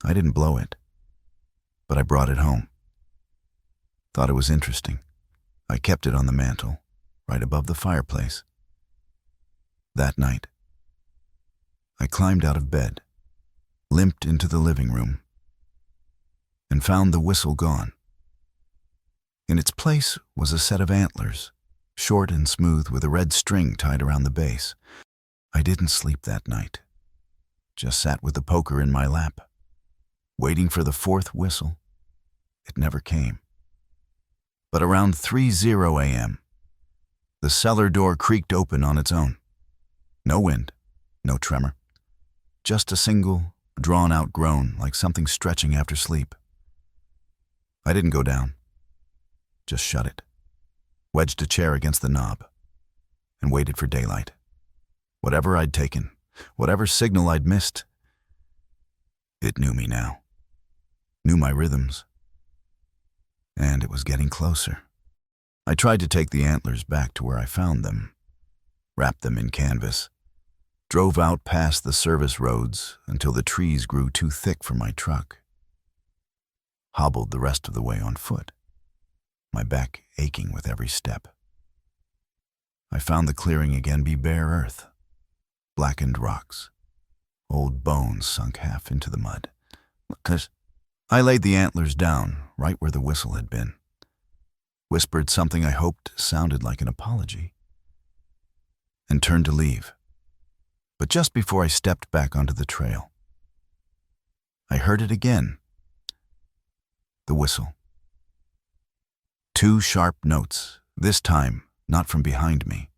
I didn't blow it, but I brought it home. Thought it was interesting. I kept it on the mantel, right above the fireplace. That night, I climbed out of bed, limped into the living room, and found the whistle gone. In its place was a set of antlers, short and smooth with a red string tied around the base. I didn't sleep that night, just sat with the poker in my lap, waiting for the 4th whistle. It never came. But around 3:00 a.m., the cellar door creaked open on its own. No wind, no tremor, just a single, drawn-out groan like something stretching after sleep. I didn't go down, just shut it, wedged a chair against the knob, and waited for daylight. Whatever I'd taken, whatever signal I'd missed, it knew me now, knew my rhythms. And it was getting closer. I tried to take the antlers back to where I found them, wrapped them in canvas, drove out past the service roads until the trees grew too thick for my truck, hobbled the rest of the way on foot, my back aching with every step. I found the clearing again be bare earth, blackened rocks, old bones sunk half into the mud. I laid the antlers down, right where the whistle had been, whispered something I hoped sounded like an apology, and turned to leave. But just before I stepped back onto the trail, I heard it again. The whistle. 2 sharp notes, this time not from behind me,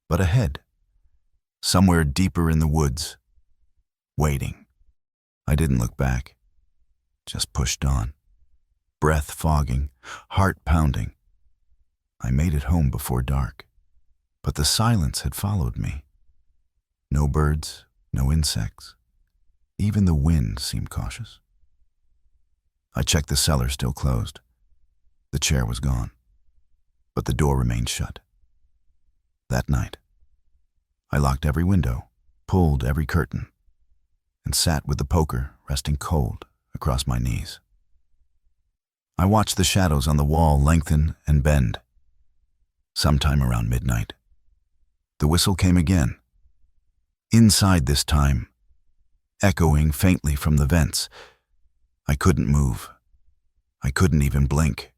but ahead, somewhere deeper in the woods, waiting. I didn't look back, just pushed on, breath fogging, heart pounding. I made it home before dark, but the silence had followed me. No birds, no insects. Even the wind seemed cautious. I checked the cellar, still closed. The chair was gone, but the door remained shut. That night, I locked every window, pulled every curtain, and sat with the poker resting cold across my knees. I watched the shadows on the wall lengthen and bend. Sometime around midnight, the whistle came again. Inside this time, echoing faintly from the vents. I couldn't move. I couldn't even blink.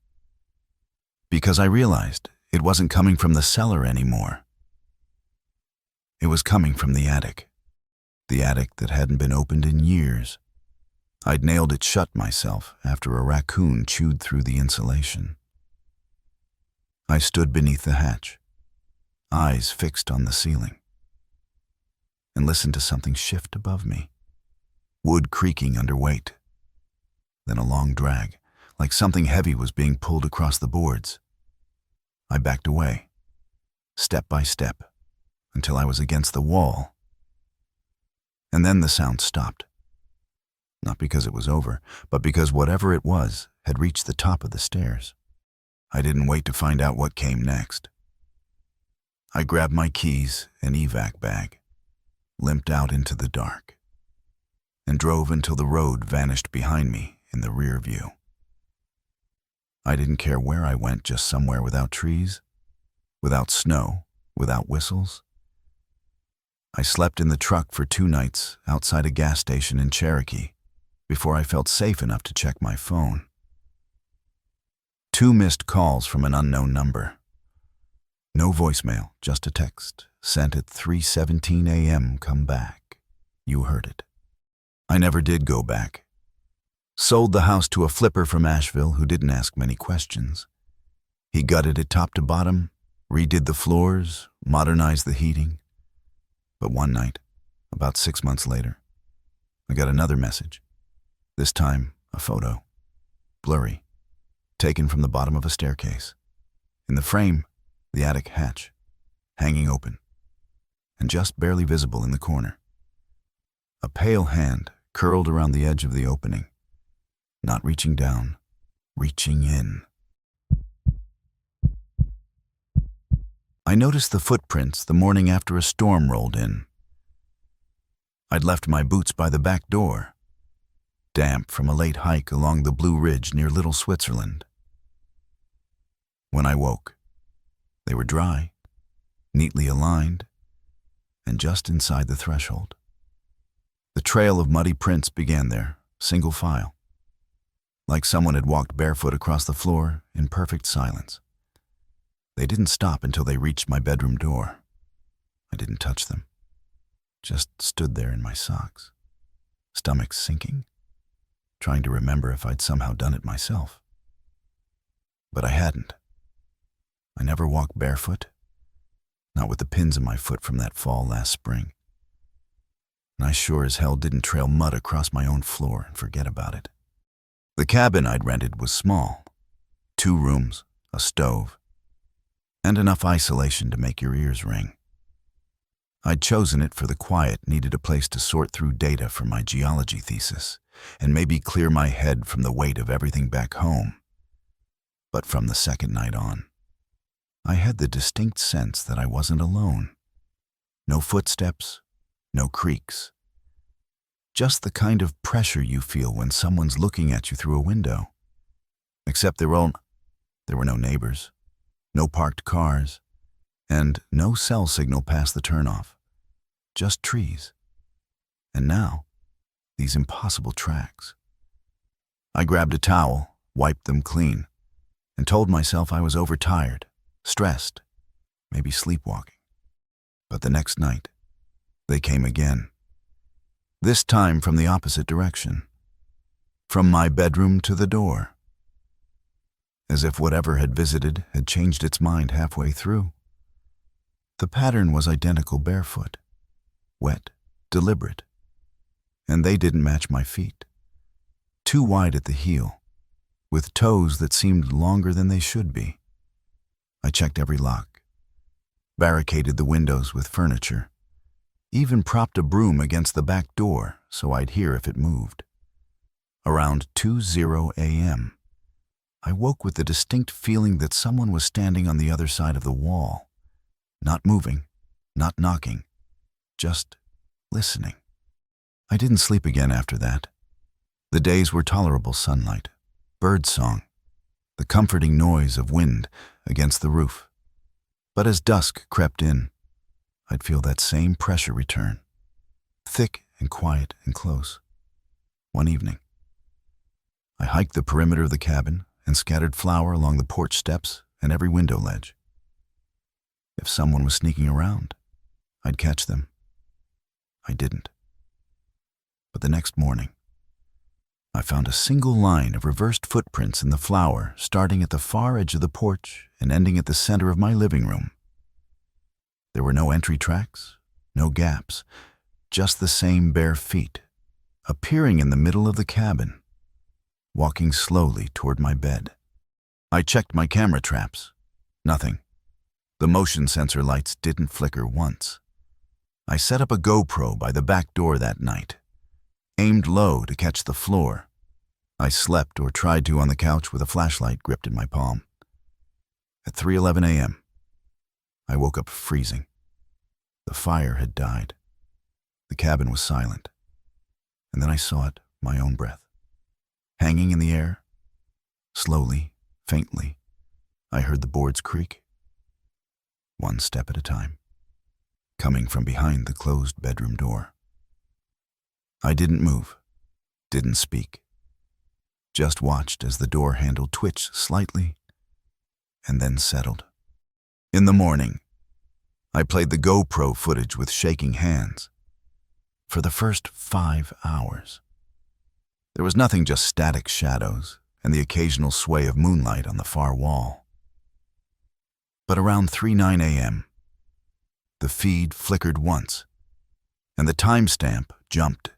Because I realized it wasn't coming from the cellar anymore. It was coming from the attic that hadn't been opened in years. I'd nailed it shut myself after a raccoon chewed through the insulation. I stood beneath the hatch, eyes fixed on the ceiling, and listened to something shift above me, wood creaking under weight. Then a long drag, like something heavy was being pulled across the boards. I backed away, step by step, until I was against the wall. And then the sound stopped. Not because it was over, but because whatever it was had reached the top of the stairs. I didn't wait to find out what came next. I grabbed my keys and evac bag, limped out into the dark, and drove until the road vanished behind me in the rear view. I didn't care where I went, just somewhere without trees, without snow, without whistles. I slept in the truck for 2 nights outside a gas station in Cherokee before I felt safe enough to check my phone. 2 missed calls from an unknown number. No voicemail, just a text sent at 3:17 a.m. Come back. You heard it. I never did go back. Sold the house to a flipper from Asheville who didn't ask many questions. He gutted it top to bottom, redid the floors, modernized the heating. But one night, about 6 months later, I got another message. This time, a photo. Blurry. Taken from the bottom of a staircase. In the frame, the attic hatch, hanging open, and just barely visible in the corner. A pale hand curled around the edge of the opening, not reaching down, reaching in. I noticed the footprints the morning after a storm rolled in. I'd left my boots by the back door, damp from a late hike along the Blue Ridge near Little Switzerland. When I woke, they were dry, neatly aligned, and just inside the threshold. The trail of muddy prints began there, single file, like someone had walked barefoot across the floor in perfect silence. They didn't stop until they reached my bedroom door. I didn't touch them, just stood there in my socks, stomach sinking, trying to remember if I'd somehow done it myself. But I hadn't. I never walked barefoot, not with the pins in my foot from that fall last spring. And I sure as hell didn't trail mud across my own floor and forget about it. The cabin I'd rented was small, 2 rooms, a stove, and enough isolation to make your ears ring. I'd chosen it for the quiet, needed a place to sort through data for my geology thesis, and maybe clear my head from the weight of everything back home. But from the second night on, I had the distinct sense that I wasn't alone. No footsteps, no creaks. Just the kind of pressure you feel when someone's looking at you through a window. Except there were no neighbors, no parked cars, and no cell signal past the turnoff. Just trees. And now, these impossible tracks. I grabbed a towel, wiped them clean, and told myself I was overtired, stressed, maybe sleepwalking. But the next night, they came again. This time from the opposite direction, from my bedroom to the door. As if whatever had visited had changed its mind halfway through. The pattern was identical barefoot, wet, deliberate, and they didn't match my feet. Too wide at the heel, with toes that seemed longer than they should be. I checked every lock, barricaded the windows with furniture, even propped a broom against the back door so I'd hear if it moved. Around 2:00 a.m., I woke with the distinct feeling that someone was standing on the other side of the wall, not moving, not knocking, just listening. I didn't sleep again after that. The days were tolerable sunlight, bird song, the comforting noise of wind against the roof. But as dusk crept in, I'd feel that same pressure return, thick and quiet and close. One evening, I hiked the perimeter of the cabin and scattered flour along the porch steps and every window ledge. If someone was sneaking around, I'd catch them. I didn't. But the next morning, I found a single line of reversed footprints in the flour starting at the far edge of the porch and ending at the center of my living room. There were no entry tracks, no gaps, just the same bare feet, appearing in the middle of the cabin, walking slowly toward my bed. I checked my camera traps. Nothing. The motion sensor lights didn't flicker once. I set up a GoPro by the back door that night, aimed low to catch the floor. I slept or tried to on the couch with a flashlight gripped in my palm. At 3:11 a.m., I woke up freezing. The fire had died. The cabin was silent. And then I saw it, my own breath. Hanging in the air, slowly, faintly, I heard the boards creak. One step at a time, coming from behind the closed bedroom door. I didn't move, didn't speak, just watched as the door handle twitched slightly and then settled. In the morning, I played the GoPro footage with shaking hands. For the first 5 hours, there was nothing, just static shadows and the occasional sway of moonlight on the far wall. But around 3:09 a.m., the feed flickered once, and the timestamp jumped.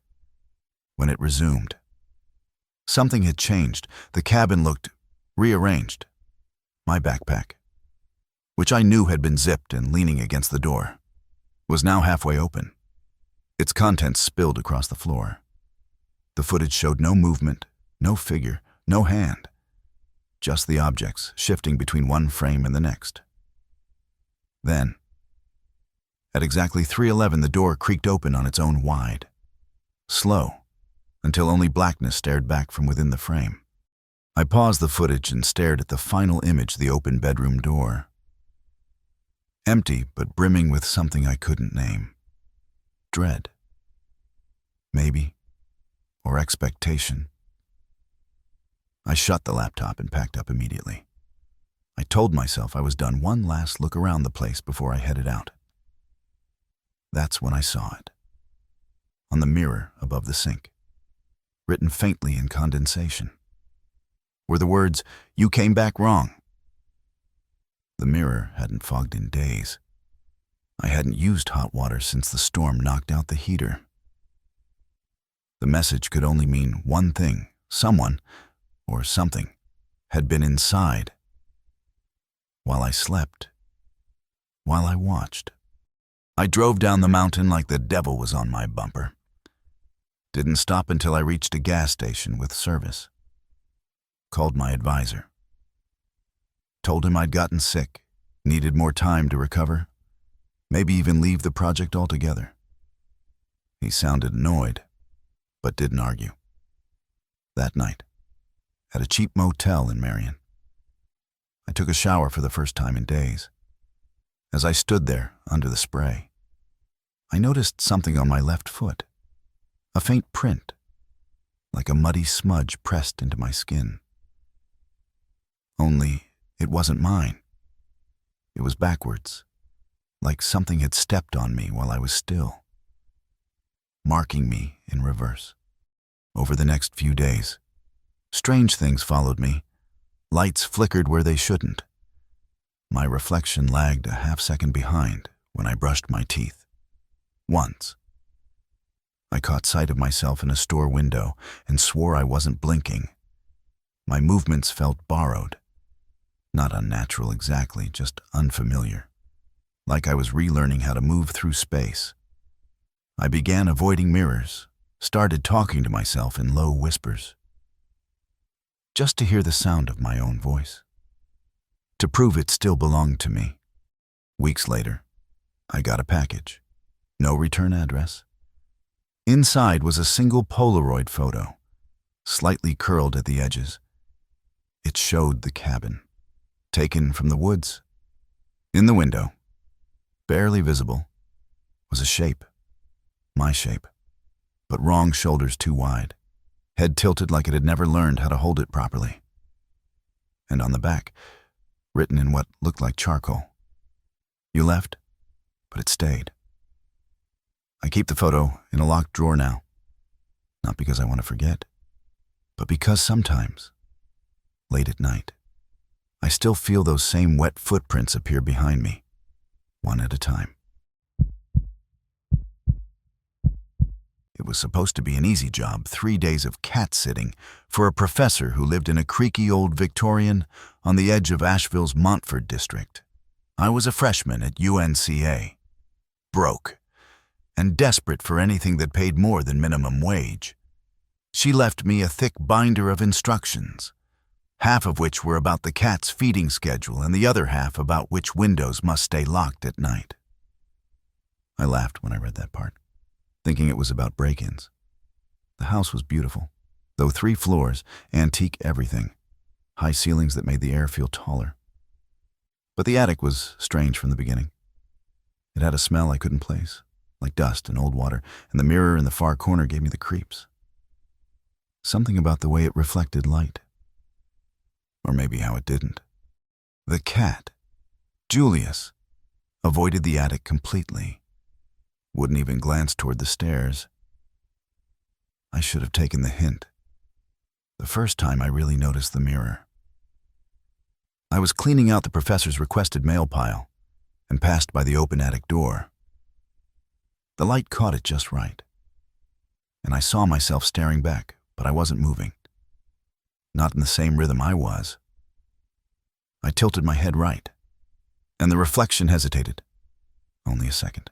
When it resumed, something had changed. The cabin looked rearranged. My backpack, which I knew had been zipped and leaning against the door, was now halfway open. Its contents spilled across the floor. The footage showed no movement, no figure, no hand, just the objects shifting between one frame and the next. Then, at exactly 3:11, the door creaked open on its own wide, slow, until only blackness stared back from within the frame. I paused the footage and stared at the final image, the open bedroom door. Empty, but brimming with something I couldn't name. Dread. Maybe. Or expectation. I shut the laptop and packed up immediately. I told myself I was done one last look around the place before I headed out. That's when I saw it. On the mirror above the sink, written faintly in condensation, were the words, "You came back wrong." The mirror hadn't fogged in days. I hadn't used hot water since the storm knocked out the heater. The message could only mean one thing. Someone, or something, had been inside. While I slept. While I watched. I drove down the mountain like the devil was on my bumper. Didn't stop until I reached a gas station with service. Called my advisor. Told him I'd gotten sick, needed more time to recover, maybe even leave the project altogether. He sounded annoyed, but didn't argue. That night, at a cheap motel in Marion, I took a shower for the first time in days. As I stood there under the spray, I noticed something on my left foot, a faint print, like a muddy smudge pressed into my skin. Only it wasn't mine. It was backwards, like something had stepped on me while I was still, marking me in reverse. Over the next few days, strange things followed me. Lights flickered where they shouldn't. My reflection lagged a half-second behind when I brushed my teeth. Once, I caught sight of myself in a store window and swore I wasn't blinking. My movements felt borrowed. Not unnatural exactly, just unfamiliar. Like I was relearning how to move through space. I began avoiding mirrors, started talking to myself in low whispers, just to hear the sound of my own voice, to prove it still belonged to me. Weeks later, I got a package. No return address. Inside was a single Polaroid photo, slightly curled at the edges. It showed the cabin, taken from the woods. In the window, barely visible, was a shape. My shape, but wrong shoulders too wide, head tilted like it had never learned how to hold it properly. And on the back, written in what looked like charcoal, "You left, but it stayed." I keep the photo in a locked drawer now, not because I want to forget, but because sometimes, late at night, I still feel those same wet footprints appear behind me, one at a time. It was supposed to be an easy job, 3 days of cat sitting for a professor who lived in a creaky old Victorian on the edge of Asheville's Montford district. I was a freshman at UNCA, broke, and desperate for anything that paid more than minimum wage. She left me a thick binder of instructions, half of which were about the cat's feeding schedule and the other half about which windows must stay locked at night. I laughed when I read that part, thinking it was about break-ins. The house was beautiful, though 3 floors, antique everything, high ceilings that made the air feel taller. But the attic was strange from the beginning. It had a smell I couldn't place, like dust and old water, and the mirror in the far corner gave me the creeps. Something about the way it reflected light. Or maybe how it didn't. The cat, Julius, avoided the attic completely. Wouldn't even glance toward the stairs. I should have taken the hint. The first time I really noticed the mirror. I was cleaning out the professor's requested mail pile and passed by the open attic door. The light caught it just right, and I saw myself staring back, but I wasn't moving. Not in the same rhythm I was. I tilted my head right, and the reflection hesitated. Only a second,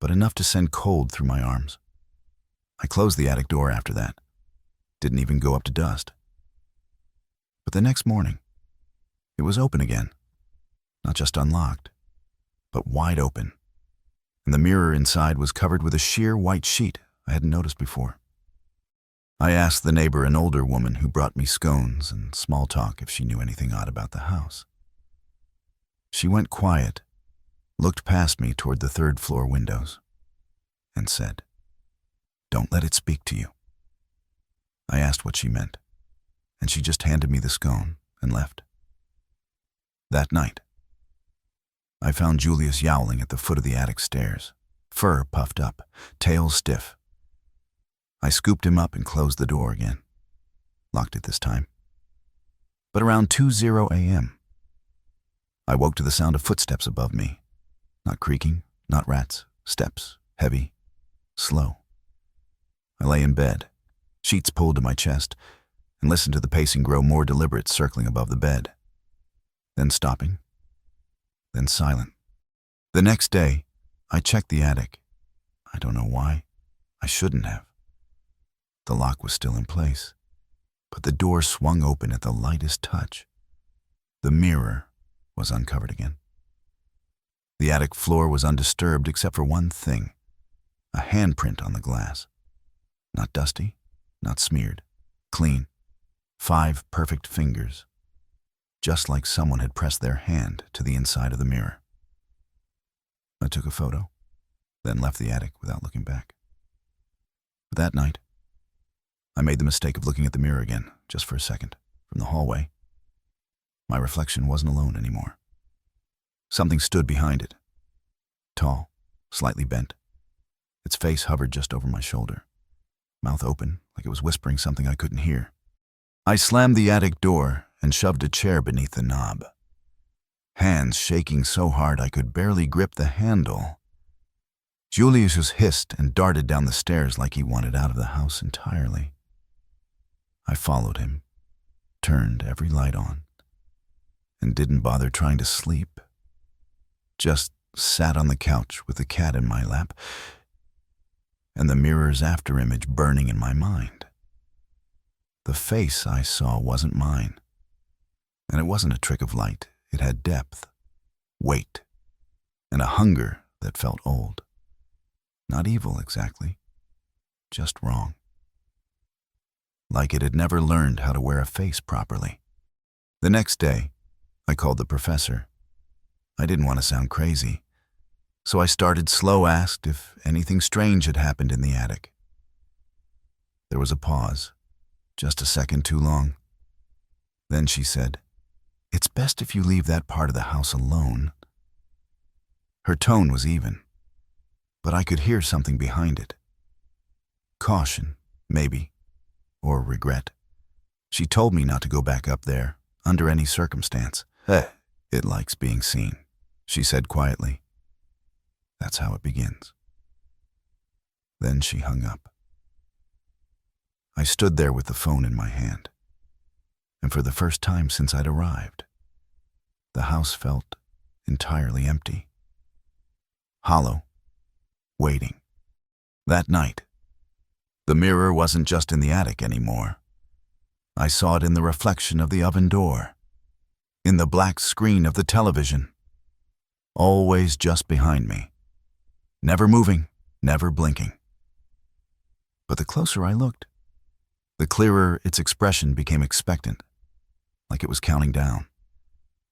but enough to send cold through my arms. I closed the attic door after that. Didn't even go up to dust. But the next morning, it was open again. Not just unlocked, but wide open. And the mirror inside was covered with a sheer white sheet I hadn't noticed before. I asked the neighbor, an older woman who brought me scones and small talk, if she knew anything odd about the house. She went quiet, looked past me toward the 3rd floor windows, and said, "Don't let it speak to you." I asked what she meant, and she just handed me the scone and left. That night, I found Julius yowling at the foot of the attic stairs, fur puffed up, tail stiff. I scooped him up and closed the door again. Locked it this time. But around 2:00 a.m., I woke to the sound of footsteps above me. Not creaking, not rats, steps, heavy, slow. I lay in bed, sheets pulled to my chest, and listened to the pacing grow more deliberate, circling above the bed. Then stopping, then silent. The next day, I checked the attic. I don't know why. I shouldn't have. The lock was still in place, but the door swung open at the lightest touch. The mirror was uncovered again. The attic floor was undisturbed except for one thing, a handprint on the glass. Not dusty, not smeared, clean. 5 perfect fingers, just like someone had pressed their hand to the inside of the mirror. I took a photo, then left the attic without looking back. But that night, I made the mistake of looking at the mirror again, just for a second, from the hallway. My reflection wasn't alone anymore. Something stood behind it. Tall, slightly bent. Its face hovered just over my shoulder, mouth open like it was whispering something I couldn't hear. I slammed the attic door and shoved a chair beneath the knob, hands shaking so hard I could barely grip the handle. Julius hissed and darted down the stairs like he wanted out of the house entirely. I followed him, turned every light on, and didn't bother trying to sleep. Just sat on the couch with the cat in my lap and the mirror's afterimage burning in my mind. The face I saw wasn't mine, and it wasn't a trick of light. It had depth, weight, and a hunger that felt old. Not evil exactly, just wrong. Like it had never learned how to wear a face properly. The next day, I called the professor. I didn't want to sound crazy, so I started slow, asked if anything strange had happened in the attic. There was a pause, just a second too long. Then she said, "It's best if you leave that part of the house alone." Her tone was even, but I could hear something behind it. Caution, maybe, or regret. She told me not to go back up there, under any circumstance. It likes being seen, she said quietly. That's how it begins. Then she hung up. I stood there with the phone in my hand, and for the first time since I'd arrived, the house felt entirely empty. Hollow, waiting. That night, the mirror wasn't just in the attic anymore. I saw it in the reflection of the oven door, in the black screen of the television, always just behind me, never moving, never blinking. But the closer I looked, the clearer its expression became expectant, like it was counting down.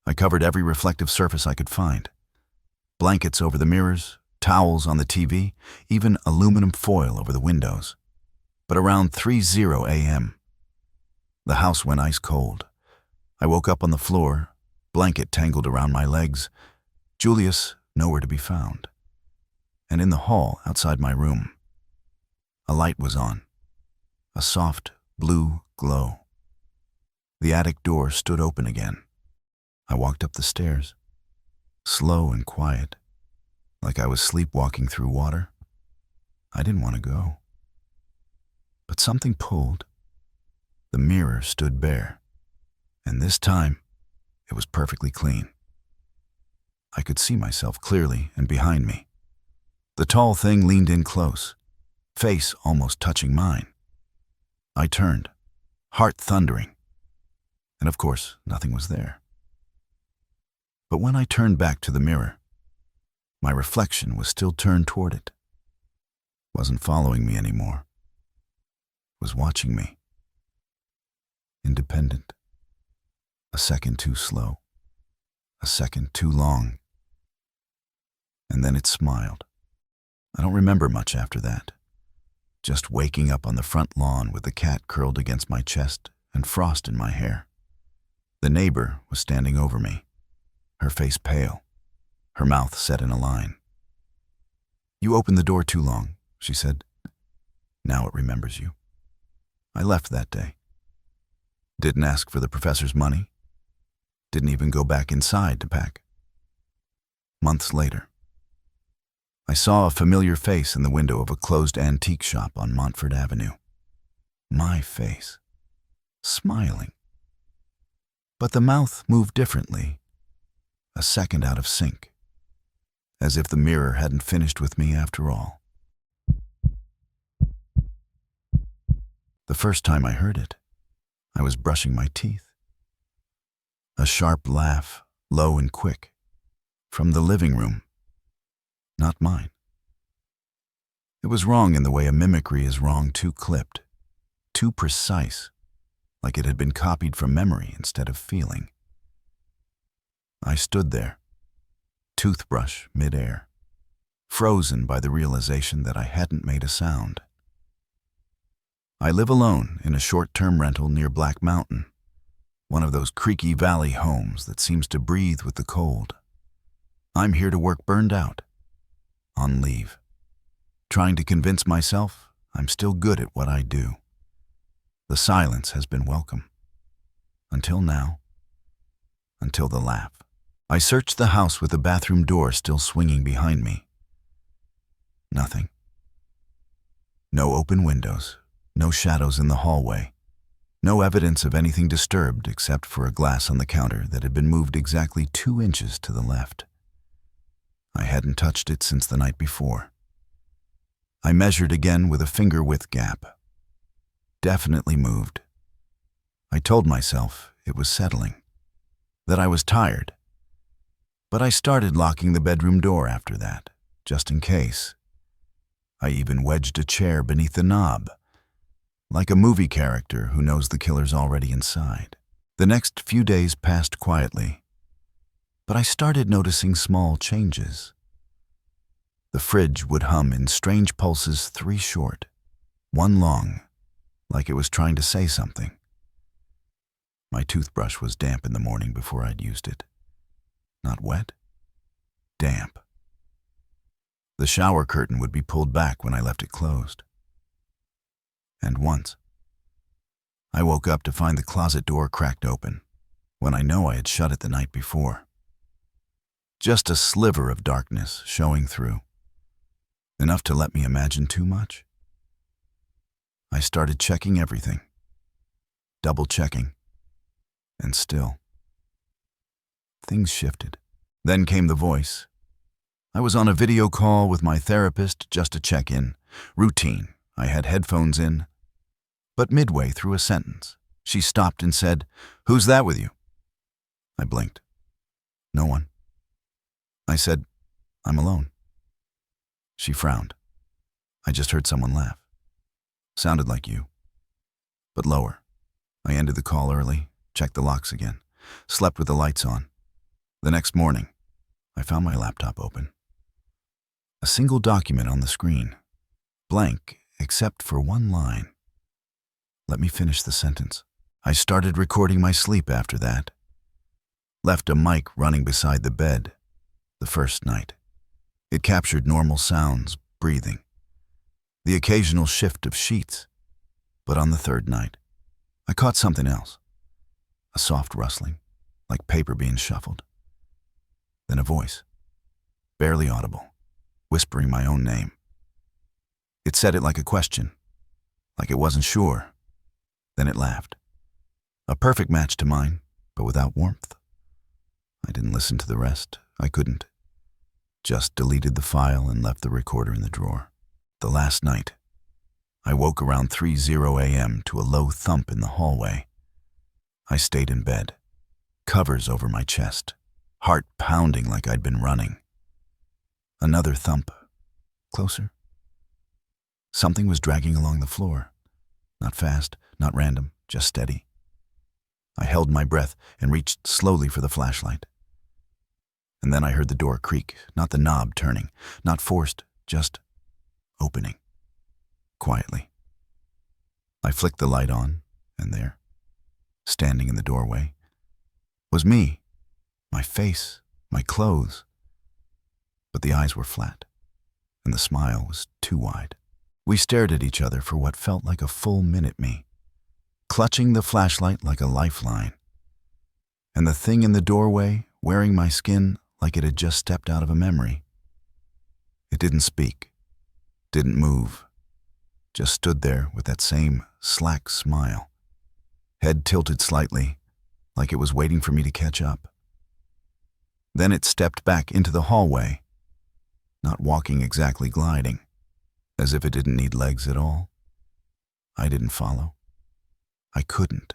I covered every reflective surface I could find. Blankets over the mirrors, towels on the TV, even aluminum foil over the windows. But around 3:00 a.m., the house went ice cold. I woke up on the floor, blanket tangled around my legs, Julius nowhere to be found. And in the hall outside my room, a light was on, a soft blue glow. The attic door stood open again. I walked up the stairs, slow and quiet, like I was sleepwalking through water. I didn't want to go. But something pulled. The mirror stood bare, and this time it was perfectly clean. I could see myself clearly and behind me. The tall thing leaned in close, face almost touching mine. I turned, heart thundering, and of course, nothing was there. But when I turned back to the mirror, my reflection was still turned toward it. Wasn't following me anymore. Was watching me. Independent. A second too slow. A second too long. And then it smiled. I don't remember much after that. Just waking up on the front lawn with the cat curled against my chest and frost in my hair. The neighbor was standing over me, her face pale, her mouth set in a line. "You opened the door too long," she said. "Now it remembers you." I left that day. Didn't ask for the professor's money. Didn't even go back inside to pack. Months later, I saw a familiar face in the window of a closed antique shop on Montfort Avenue. My face. Smiling. But the mouth moved differently, a second out of sync, as if the mirror hadn't finished with me after all. The first time I heard it, I was brushing my teeth. A sharp laugh, low and quick, from the living room. Not mine. It was wrong in the way a mimicry is wrong, too clipped, too precise, like it had been copied from memory instead of feeling. I stood there, toothbrush midair, frozen by the realization that I hadn't made a sound. I live alone in a short-term rental near Black Mountain, one of those creaky valley homes that seems to breathe with the cold. I'm here to work burned out, on leave, trying to convince myself I'm still good at what I do. The silence has been welcome. Until now. Until the laugh. I searched the house with the bathroom door still swinging behind me. Nothing. No open windows, no shadows in the hallway, no evidence of anything disturbed except for a glass on the counter that had been moved exactly 2 inches to the left. I hadn't touched it since the night before. I measured again with a finger-width gap. Definitely moved. I told myself it was settling, that I was tired. But I started locking the bedroom door after that, just in case. I even wedged a chair beneath the knob, like a movie character who knows the killer's already inside. The next few days passed quietly, but I started noticing small changes. The fridge would hum in strange pulses, 3 short, 1 long, like it was trying to say something. My toothbrush was damp in the morning before I'd used it. Not wet, damp. The shower curtain would be pulled back when I left it closed. And once, I woke up to find the closet door cracked open, when I know I had shut it the night before. Just a sliver of darkness showing through, enough to let me imagine too much. I started checking everything, double-checking, and still. Things shifted. Then came the voice. I was on a video call with my therapist just to check in. Routine. I had headphones in. But midway through a sentence, she stopped and said, "Who's that with you?" I blinked. No one. I said, "I'm alone." She frowned. "I just heard someone laugh. Sounded like you, but lower." I ended the call early, checked the locks again, slept with the lights on. The next morning, I found my laptop open. A single document on the screen, blank except for 1 line. Let me finish the sentence. I started recording my sleep after that. Left a mic running beside the bed the first night. It captured normal sounds, breathing, the occasional shift of sheets. But on the 3rd night, I caught something else. A soft rustling, like paper being shuffled. Then a voice, barely audible, whispering my own name. It said it like a question, like it wasn't sure. Then it laughed. A perfect match to mine, but without warmth. I didn't listen to the rest. I couldn't. Just deleted the file and left the recorder in the drawer. The last night, I woke around 3:00 a.m. to a low thump in the hallway. I stayed in bed, covers over my chest, heart pounding like I'd been running. Another thump. Closer. Something was dragging along the floor. Not fast, not random, just steady. I held my breath and reached slowly for the flashlight. And then I heard the door creak, not the knob turning, not forced, just opening. Quietly. I flicked the light on, and there, standing in the doorway, was me, my face, my clothes. But the eyes were flat, and the smile was too wide. We stared at each other for what felt like a full minute, me, clutching the flashlight like a lifeline, and the thing in the doorway wearing my skin like it had just stepped out of a memory. It didn't speak, didn't move, just stood there with that same slack smile, head tilted slightly, like it was waiting for me to catch up. Then it stepped back into the hallway, not walking exactly, gliding, as if it didn't need legs at all. I didn't follow. I couldn't.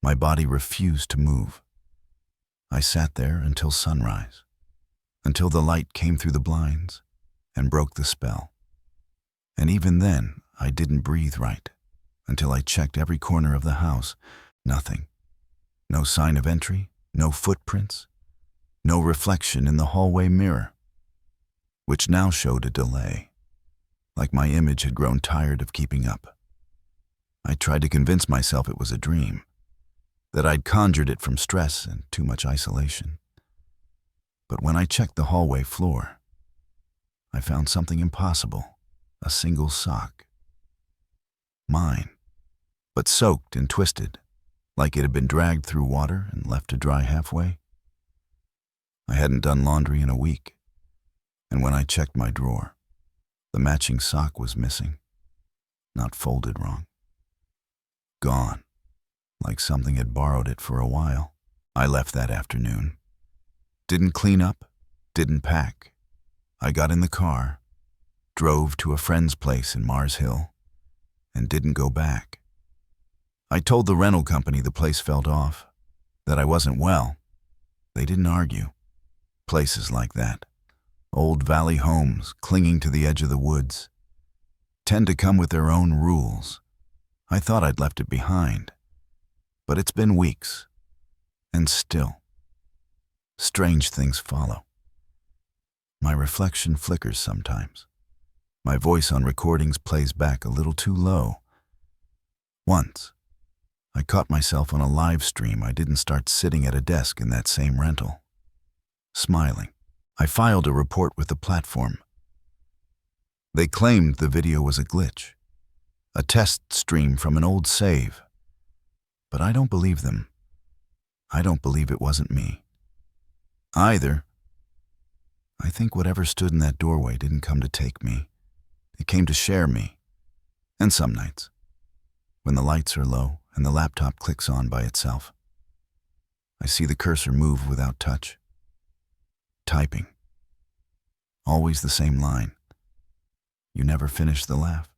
My body refused to move. I sat there until sunrise, until the light came through the blinds and broke the spell. And even then, I didn't breathe right, until I checked every corner of the house. Nothing. No sign of entry, no footprints, no reflection in the hallway mirror, which now showed a delay, like my image had grown tired of keeping up. I tried to convince myself it was a dream, that I'd conjured it from stress and too much isolation. But when I checked the hallway floor, I found something impossible, a single sock. Mine, but soaked and twisted, like it had been dragged through water and left to dry halfway. I hadn't done laundry in a week, and when I checked my drawer, the matching sock was missing, not folded wrong. Gone, like something had borrowed it for a while. I left that afternoon. Didn't clean up, didn't pack. I got in the car, drove to a friend's place in Mars Hill, and didn't go back. I told the rental company the place felt off, that I wasn't well. They didn't argue. Places like that, old valley homes clinging to the edge of the woods, tend to come with their own rules. I thought I'd left it behind, but it's been weeks, and still, strange things follow. My reflection flickers sometimes. My voice on recordings plays back a little too low. Once, I caught myself on a live stream. I didn't start sitting at a desk in that same rental. Smiling, I filed a report with the platform. They claimed the video was a glitch, a test stream from an old save. But I don't believe them. I don't believe it wasn't me. Either. I think whatever stood in that doorway didn't come to take me. It came to share me. And some nights, when the lights are low and the laptop clicks on by itself, I see the cursor move without touch. Typing. Always the same line. You never finish the laugh.